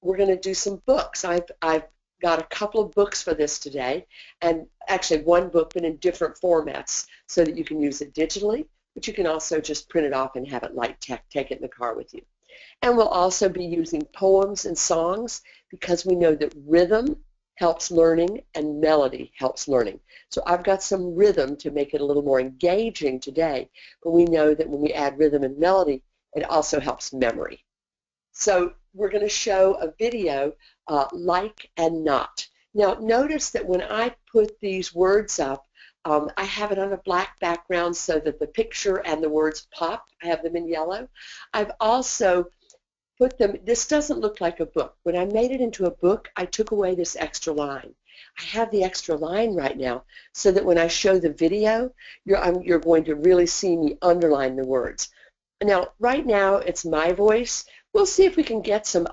We're going to do some books. I've got a couple of books for this today, and actually 1 book but in different formats so that you can use it digitally, but you can also just print it off and have it light take it in the car with you. And we'll also be using poems and songs because we know that rhythm helps learning and melody helps learning. So I've got some rhythm to make it a little more engaging today, but we know that when we add rhythm and melody, it also helps memory. So we're going to show a video, like and not. Now notice that when I put these words up, I have it on a black background so that the picture and the words pop. I have them in yellow. I've also put them, this doesn't look like a book. When I made it into a book, I took away this extra line. I have the extra line right now so that when I show the video, you're going to really see me underline the words. Now, right now, it's my voice. We'll see if we can get some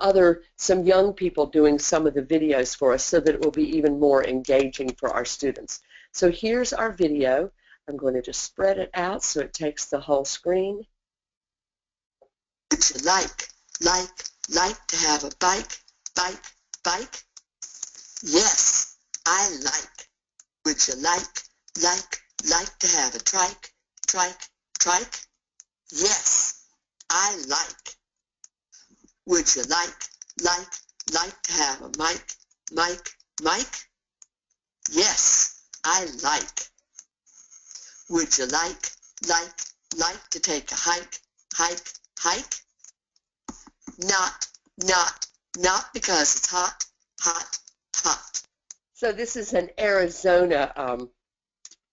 young people doing some of the videos for us so that it will be even more engaging for our students. So here's our video. I'm going to just spread it out so it takes the whole screen. Would you like to have a bike, bike? Yes, I like. Would you like to have a trike? Yes, I like. Would you like to have a mic? Yes, I like. Would you like to take a hike? Not because it's hot. So this is an Arizona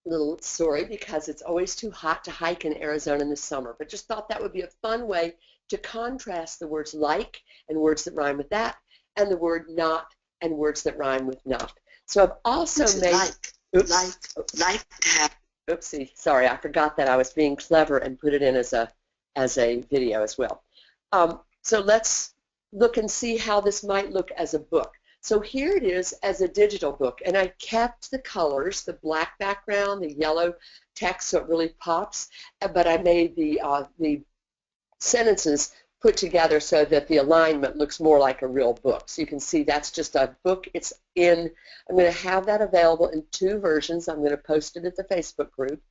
little story because it's always too hot to hike in Arizona in the summer, but just thought that would be a fun way to contrast the words like and words that rhyme with that and the word not and words that rhyme with not. So I've also made... Like to have... Oopsie, sorry, I forgot that I was being clever and put it in as a video as well. So let's look and see how this might look as a book. So here it is as a digital book, and I kept the colors, the black background, the yellow text, so it really pops, but I made the sentences put together so that the alignment looks more like a real book. So you can see that's just a book. I'm going to have that available in 2 versions. I'm going to post it at the Facebook group,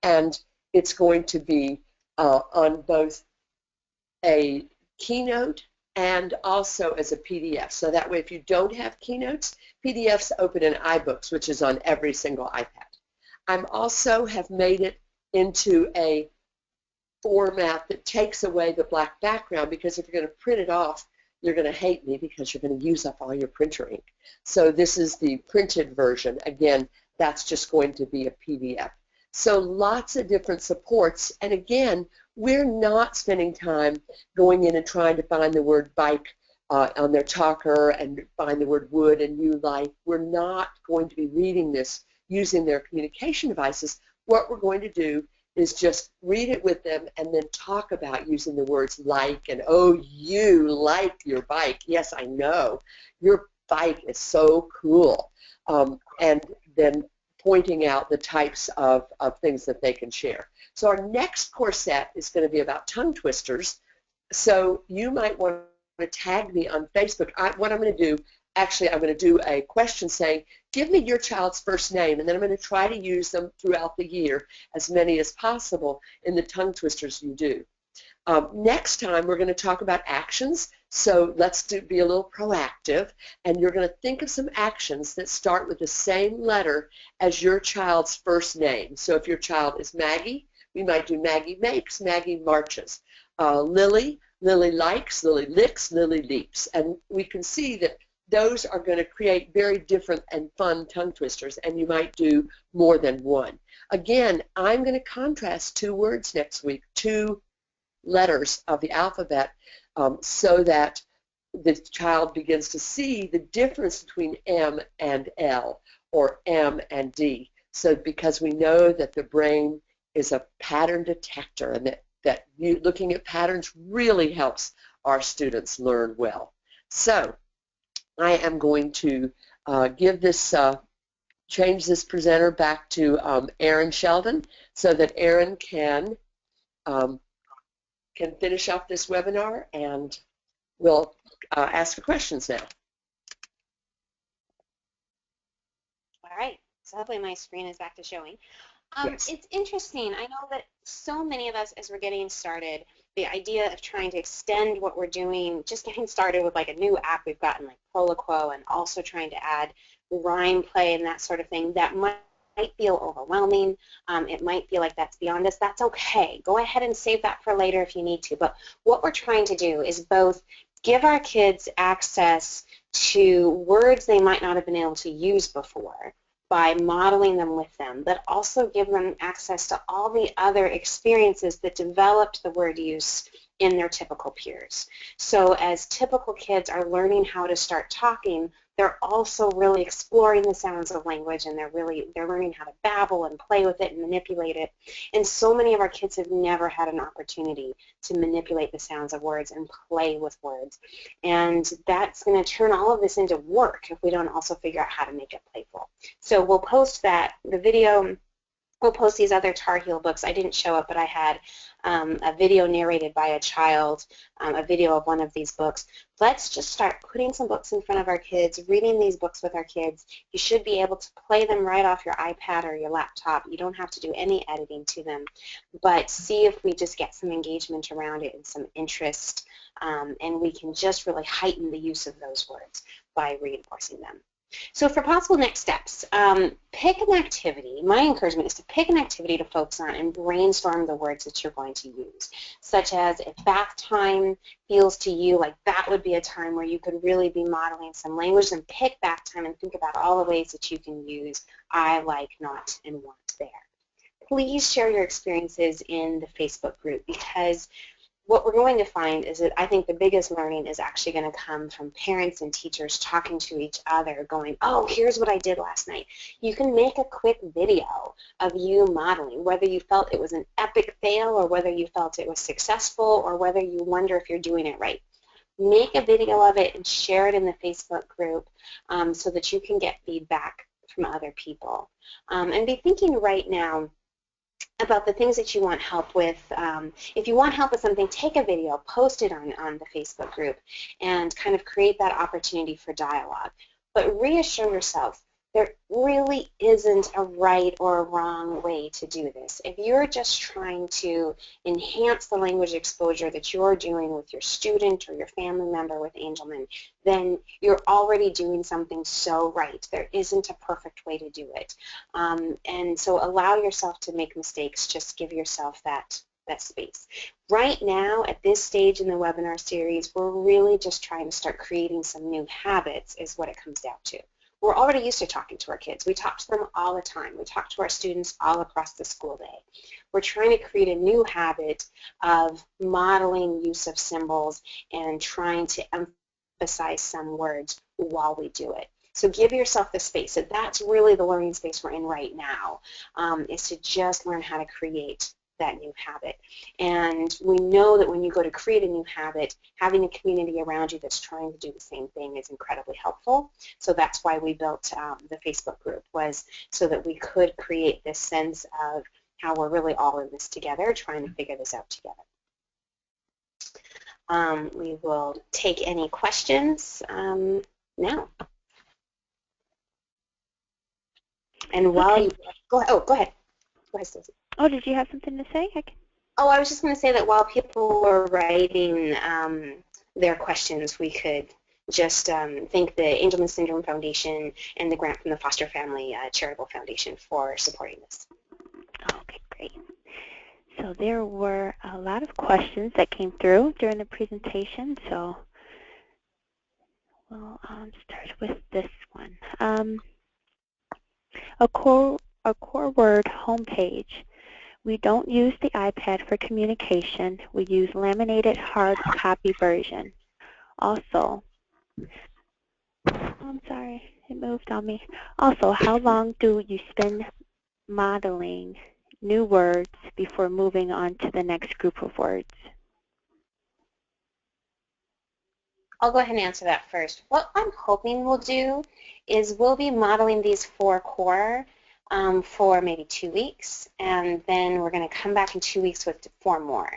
and it's going to be on both a Keynote and also as a PDF. So that way if you don't have Keynotes, PDFs open in iBooks, which is on every single iPad. I also have made it into a format that takes away the black background, because if you're going to print it off, you're going to hate me because you're going to use up all your printer ink. So this is the printed version. Again, that's just going to be a PDF. So lots of different supports, and again, we're not spending time going in and trying to find the word bike on their talker and find the word would and you like. We're not going to be reading this using their communication devices. What we're going to do is just read it with them and then talk about using the words like and, oh, you like your bike. Yes, I know. Your bike is so cool. And then pointing out the types of things that they can share. So our next course set is going to be about tongue twisters. So you might want to tag me on Facebook. What I'm going to do, actually, I'm going to do a question saying, give me your child's first name, and then I'm going to try to use them throughout the year, as many as possible, in the tongue twisters you do. Next time, we're going to talk about actions. So let's be a little proactive, and you're going to think of some actions that start with the same letter as your child's first name. So if your child is Maggie, we might do Maggie makes, Maggie marches. Lily, Lily likes, Lily licks, Lily leaps. And we can see that those are going to create very different and fun tongue twisters, and you might do more than one. Again, I'm going to contrast 2 words next week, 2 letters of the alphabet, so that the child begins to see the difference between M and L or M and D. So because we know that the brain is a pattern detector, and that looking at patterns really helps our students learn well. So I am going to change this presenter back to Erin Sheldon so that Erin can finish up this webinar, and we'll ask for questions now. All right, so hopefully my screen is back to showing. Yes. It's interesting. I know that so many of us, as we're getting started, the idea of trying to extend what we're doing, just getting started with like a new app we've gotten like Proloquo, and also trying to add rhyme play and that sort of thing, that might feel overwhelming. It might feel like that's beyond us. That's okay. Go ahead and save that for later if you need to. But what we're trying to do is both give our kids access to words they might not have been able to use before by modeling them with them, but also give them access to all the other experiences that developed the word use in their typical peers. So as typical kids are learning how to start talking, they're also really exploring the sounds of language, and they're learning how to babble and play with it and manipulate it. And so many of our kids have never had an opportunity to manipulate the sounds of words and play with words. And that's going to turn all of this into work if we don't also figure out how to make it playful. So we'll post the video we'll post these other Tar Heel books. I didn't show it, but I had a video narrated by a child, a video of one of these books. Let's just start putting some books in front of our kids, reading these books with our kids. You should be able to play them right off your iPad or your laptop. You don't have to do any editing to them, but see if we just get some engagement around it and some interest, and we can just really heighten the use of those words by reinforcing them. So for possible next steps, pick an activity. My encouragement is to pick an activity to focus on and brainstorm the words that you're going to use, such as if bath time feels to you like that would be a time where you could really be modeling some language, then pick bath time and think about all the ways that you can use I, like, not, and want there. Please share your experiences in the Facebook group, because what we're going to find is that I think the biggest learning is actually going to come from parents and teachers talking to each other, going, oh, here's what I did last night. You can make a quick video of you modeling, whether you felt it was an epic fail or whether you felt it was successful or whether you wonder if you're doing it right. Make a video of it and share it in the Facebook group so that you can get feedback from other people. And be thinking right now about the things that you want help with. If you want help with something, take a video, post it on the Facebook group, and kind of create that opportunity for dialogue. But reassure yourself, there really isn't a right or a wrong way to do this. If you're just trying to enhance the language exposure that you're doing with your student or your family member with Angelman, then you're already doing something so right. There isn't a perfect way to do it. And so allow yourself to make mistakes. Just give yourself that space. Right now, at this stage in the webinar series, we're really just trying to start creating some new habits is what it comes down to. We're already used to talking to our kids. We talk to them all the time. We talk to our students all across the school day. We're trying to create a new habit of modeling use of symbols and trying to emphasize some words while we do it. So give yourself the space. So that's really the learning space we're in right now, is to just learn how to create that new habit. And we know that when you go to create a new habit, having a community around you that's trying to do the same thing is incredibly helpful. So that's why we built the Facebook group, was so that we could create this sense of how we're really all in this together, trying to figure this out together. We will take any questions now. And while you go ahead, go ahead, Stacey. Oh, did you have something to say? Oh, I was just going to say that while people were writing their questions, we could just thank the Angelman Syndrome Foundation and the grant from the Foster Family Charitable Foundation for supporting this. Okay, great. So there were a lot of questions that came through during the presentation, so we'll start with this one. A core word homepage. We don't use the iPad for communication. We use laminated hard copy version. Also, I'm sorry, it moved on me. Also, how long do you spend modeling new words before moving on to the next group of words? I'll go ahead and answer that first. What I'm hoping we'll do is we'll be modeling these 4 core for maybe 2 weeks, and then we're going to come back in 2 weeks with 4 more.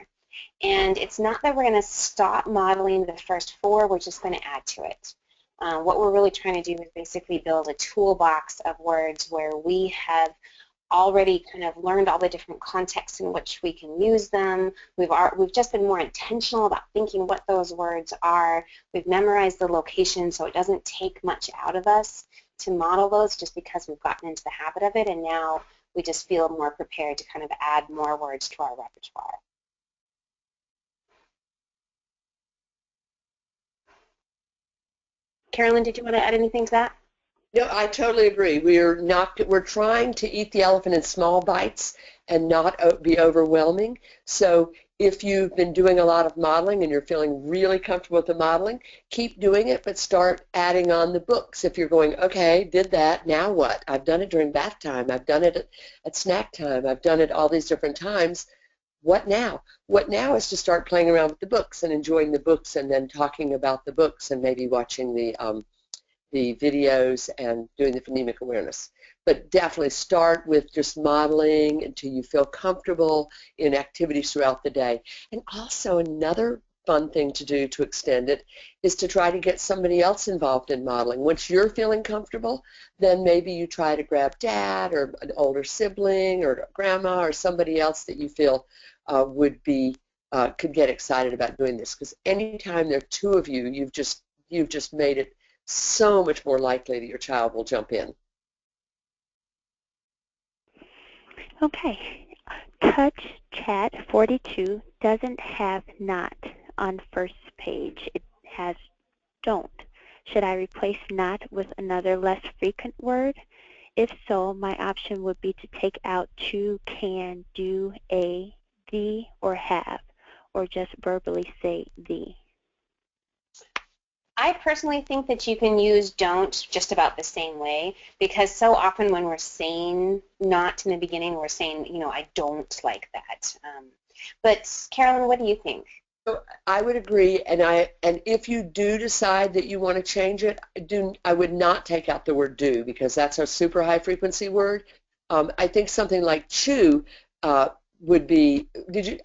And it's not that we're going to stop modeling the first 4, we're just going to add to it. What we're really trying to do is basically build a toolbox of words where we have already kind of learned all the different contexts in which we can use them. We've just been more intentional about thinking what those words are. We've memorized the location, so it doesn't take much out of us to model those just because we've gotten into the habit of it, and now we just feel more prepared to kind of add more words to our repertoire. Carolyn, did you want to add anything to that? No, I totally agree. We're trying to eat the elephant in small bites and not be overwhelming. So if you've been doing a lot of modeling and you're feeling really comfortable with the modeling, keep doing it, but start adding on the books. If you're going, okay, did that, now what? I've done it during bath time. I've done it at snack time. I've done it all these different times. What now? What now is to start playing around with the books and enjoying the books and then talking about the books and maybe watching the videos and doing the phonemic awareness. but definitely start with just modeling until you feel comfortable in activities throughout the day. And also another fun thing to do to extend it is to try to get somebody else involved in modeling. Once you're feeling comfortable, then maybe you try to grab dad or an older sibling or grandma or somebody else that you feel would be could get excited about doing this. Because anytime there are two of you, you've just made it so much more likely that your child will jump in. Okay. Touch Chat 42 doesn't have not on first page. It has don't. Should I replace not with another less frequent word? If so, my option would be to take out to, can, do, a, the, or have, or just verbally say the. I personally think that you can use don't just about the same way, because so often when we're saying not in the beginning, we're saying, you know, I don't like that. But Carolyn, what do you think? I would agree, and if you do decide that you want to change it, I would not take out the word do, because that's a super high frequency word. I think something like chew would be.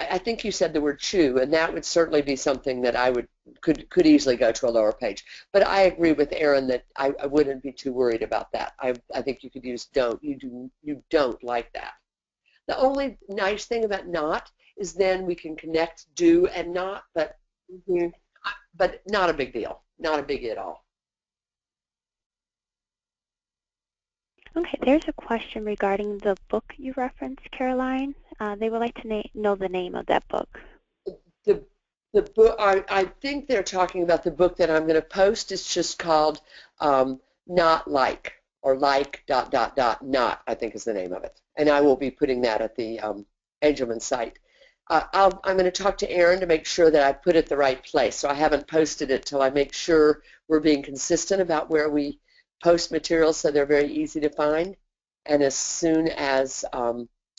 I think you said the word chew, and that would certainly be something that I could easily go to a lower page. But I agree with Erin that I wouldn't be too worried about that. I think you could use don't. You don't like that. The only nice thing about not is then we can connect do and not, but not a big deal, not a big at all. Okay, there's a question regarding the book you referenced, Caroline. They would like to know the name of that book. The book, I think they're talking about the book that I'm going to post. It's just called Not Like, or like ... not, I think is the name of it. And I will be putting that at the Angelman site. I'm going to talk to Erin to make sure that I put it the right place. So I haven't posted it till I make sure we're being consistent about where we post materials so they're very easy to find. And as soon as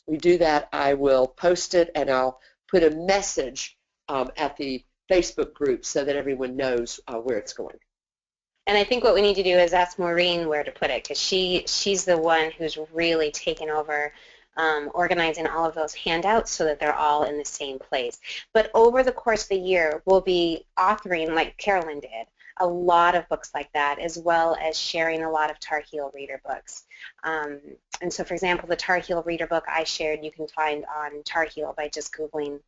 we do that, I will post it, and I'll put a message at the Facebook group so that everyone knows where it's going. And I think what we need to do is ask Maureen where to put it, because she's the one who's really taken over organizing all of those handouts so that they're all in the same place. But over the course of the year, we'll be authoring, like Carolyn did, a lot of books like that, as well as sharing a lot of Tar Heel reader books. And so, for example, the Tar Heel reader book I shared, you can find on Tar Heel by just Googling,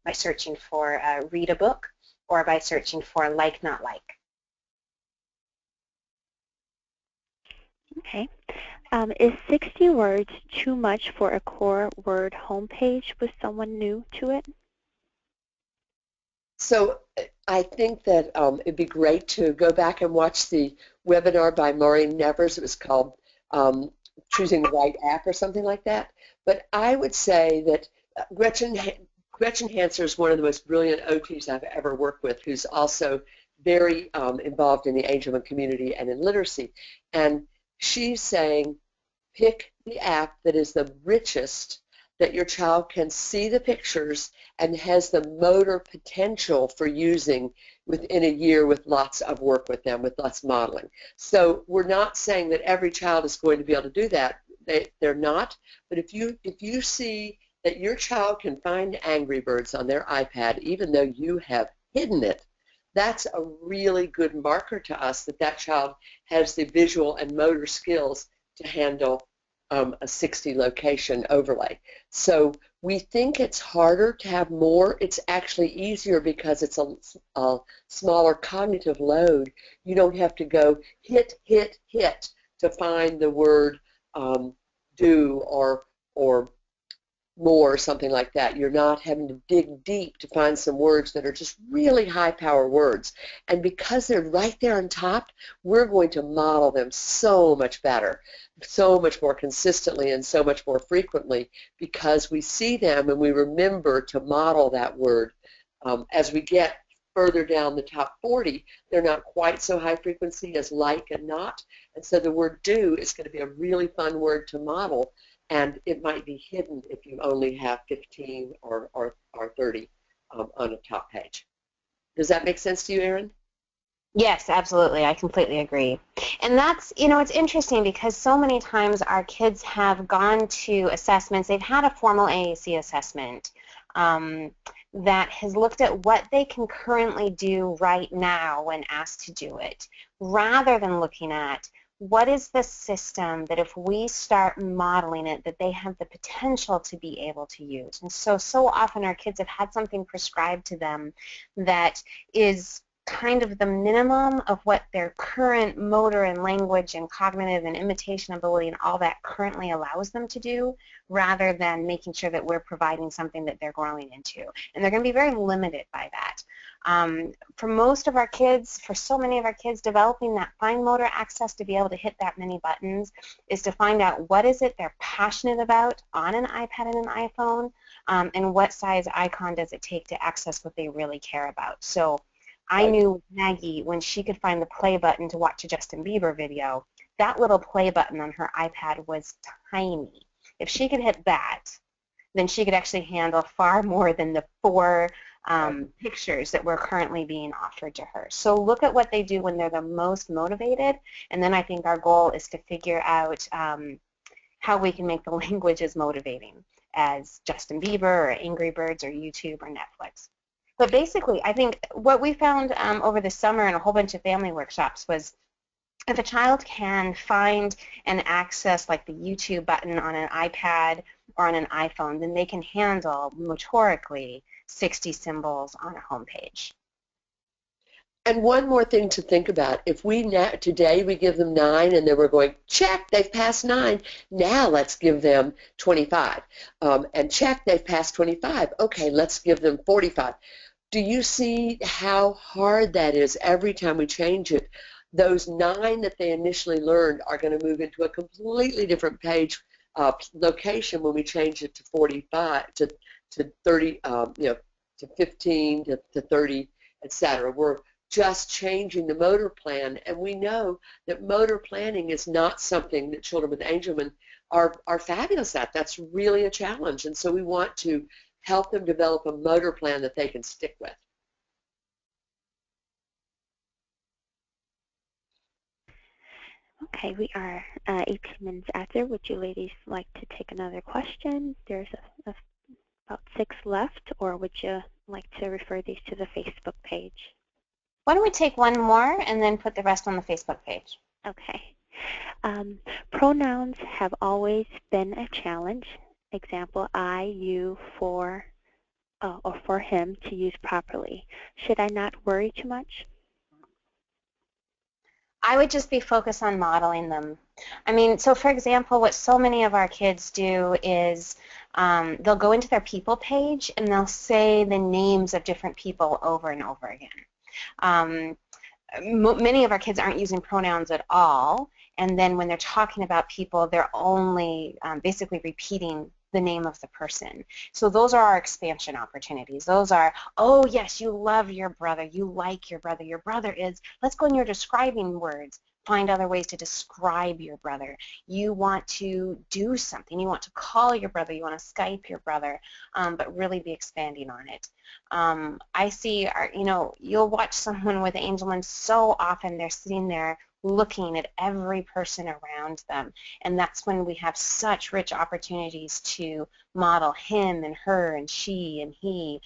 by searching for read a book, or by searching for like, not like. Okay. Is 60 words too much for a core word homepage with someone new to it? So I think that it'd be great to go back and watch the webinar by Maureen Nevers. It was called Choosing the Right App or something like that. But I would say that Gretchen Hanser is one of the most brilliant OTs I've ever worked with, who's also very involved in the Angelman community and in literacy. And she's saying, pick the app that is the richest, that your child can see the pictures and has the motor potential for using within a year with lots of work with them, with lots of modeling. So we're not saying that every child is going to be able to do that. They're not. But if you see that your child can find Angry Birds on their iPad, even though you have hidden it, that's a really good marker to us that that child has the visual and motor skills to handle a 60 location overlay. So we think it's harder to have more. It's actually easier because it's a smaller cognitive load. You don't have to go hit to find the word do or more or something like that. You're not having to dig deep to find some words that are just really high power words. And because they're right there on top, we're going to model them so much better, so much more consistently and so much more frequently, because we see them and we remember to model that word. As we get further down the top 40, they're not quite so high frequency as like and not. And so the word do is going to be a really fun word to model. And it might be hidden if you only have 15 or 30 on a top page. Does that make sense to you, Erin? Yes, absolutely. I completely agree. And that's, it's interesting because so many times our kids have gone to assessments, they've had a formal AAC assessment um, that has looked at what they can currently do right now when asked to do it, rather than looking at what is the system that if we start modeling it, that they have the potential to be able to use. And so often our kids have had something prescribed to them that is kind of the minimum of what their current motor and language and cognitive and imitation ability and all that currently allows them to do, rather than making sure that we're providing something that they're growing into. And they're going to be very limited by that. For most of our kids, for so many of our kids, developing that fine motor access to be able to hit that many buttons is to find out what is it they're passionate about on an iPad and an iPhone, and what size icon does it take to access what they really care about. So I knew Maggie, when she could find the play button to watch a Justin Bieber video, that little play button on her iPad was tiny. If she could hit that, then she could actually handle far more than the 4 pictures that were currently being offered to her. So look at what they do when they're the most motivated, and then I think our goal is to figure out how we can make the language as motivating as Justin Bieber or Angry Birds or YouTube or Netflix. But basically, I think what we found over the summer in a whole bunch of family workshops was if a child can find and access like the YouTube button on an iPad or on an iPhone, then they can handle motorically 60 symbols on a home page. And one more thing to think about, if today we give them 9 and then we're going, check, they've passed 9, now let's give them 25. And check, they've passed 25. Okay, let's give them 45. Do you see how hard that is every time we change it? Those 9 that they initially learned are going to move into a completely different page location when we change it to 45, to 30, to 15, to 30, etc. We're just changing the motor plan, and we know that motor planning is not something that children with Angelman are fabulous at. That's really a challenge, and so we want to help them develop a motor plan that they can stick with. Okay, we are 18 minutes after. Would you ladies like to take another question? There's about 6 left, or would you like to refer these to the Facebook page? Why don't we take one more and then put the rest on the Facebook page? Okay. Pronouns have always been a challenge. Example, I, you, for, or for him to use properly. Should I not worry too much? I would just be focused on modeling them. I mean, so for example, what so many of our kids do is they'll go into their people page and they'll say the names of different people over and over again. Many of our kids aren't using pronouns at all, and then when they're talking about people, they're only basically repeating the name of the person. So those are our expansion opportunities. Those are, oh yes, you love your brother, you like your brother is, let's go in your describing words, find other ways to describe your brother. You want to do something, you want to call your brother, you want to Skype your brother, but really be expanding on it. I see, you'll watch someone with Angelman so often, they're sitting there looking at every person around them, and that's when we have such rich opportunities to model him and her and she and he.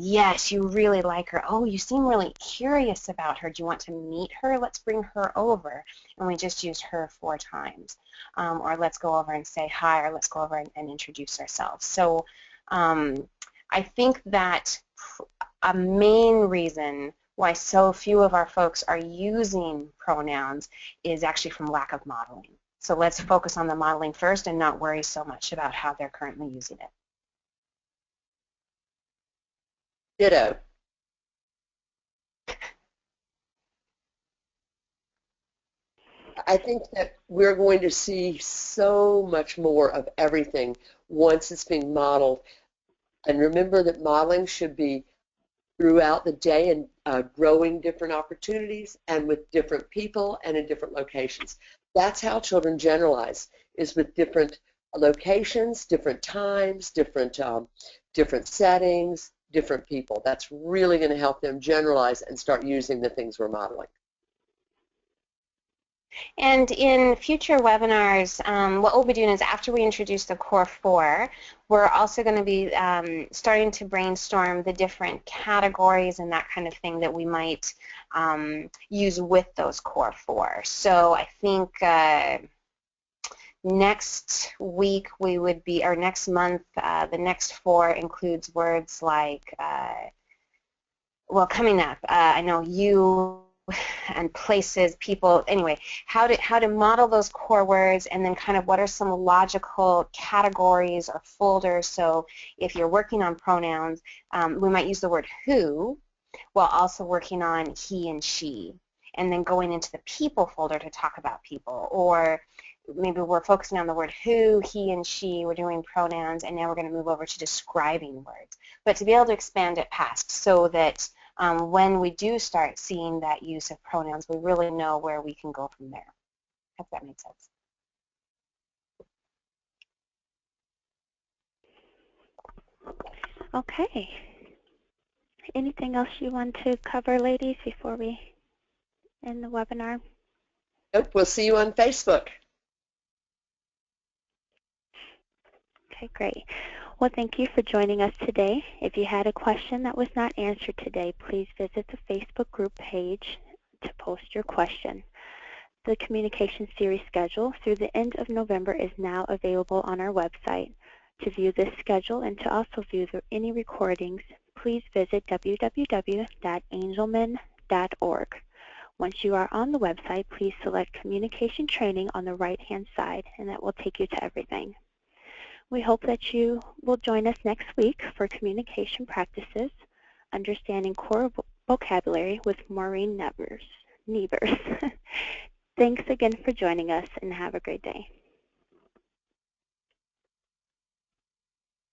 Yes, you really like her. Oh, you seem really curious about her. Do you want to meet her? Let's bring her over. And we just use her 4 times. Or let's go over and say hi, or let's go over and introduce ourselves. So I think that a main reason why so few of our folks are using pronouns is actually from lack of modeling. So let's focus on the modeling first and not worry so much about how they're currently using it. Ditto. I think that we're going to see so much more of everything once it's being modeled. And remember that modeling should be throughout the day and growing different opportunities and with different people and in different locations. That's how children generalize, is with different locations, different times, different settings, different people. That's really going to help them generalize and start using the things we're modeling. And in future webinars, what we'll be doing is after we introduce the core 4, we're also going to be starting to brainstorm the different categories and that kind of thing that we might use with those core 4. So I think next week we would be, or next month, the next 4 includes words like, well, coming up, I know you and places, people, anyway, how to model those core words, and then kind of what are some logical categories or folders. So if you're working on pronouns, we might use the word who while also working on he and she, and then going into the people folder to talk about people. Or maybe we're focusing on the word who, he and she, we're doing pronouns, and now we're going to move over to describing words. But to be able to expand it past so that when we do start seeing that use of pronouns, we really know where we can go from there. Hope that makes sense. Okay. Anything else you want to cover, ladies, before we end the webinar? Nope, we'll see you on Facebook. Okay, great. Well, thank you for joining us today. If you had a question that was not answered today, please visit the Facebook group page to post your question. The communication series schedule through the end of November is now available on our website. To view this schedule and to also view any recordings, please visit www.angelman.org. Once you are on the website, please select Communication Training on the right-hand side, and that will take you to everything. We hope that you will join us next week for Communication Practices, Understanding Core Vocabulary with Maureen Nevers. Thanks again for joining us, and have a great day.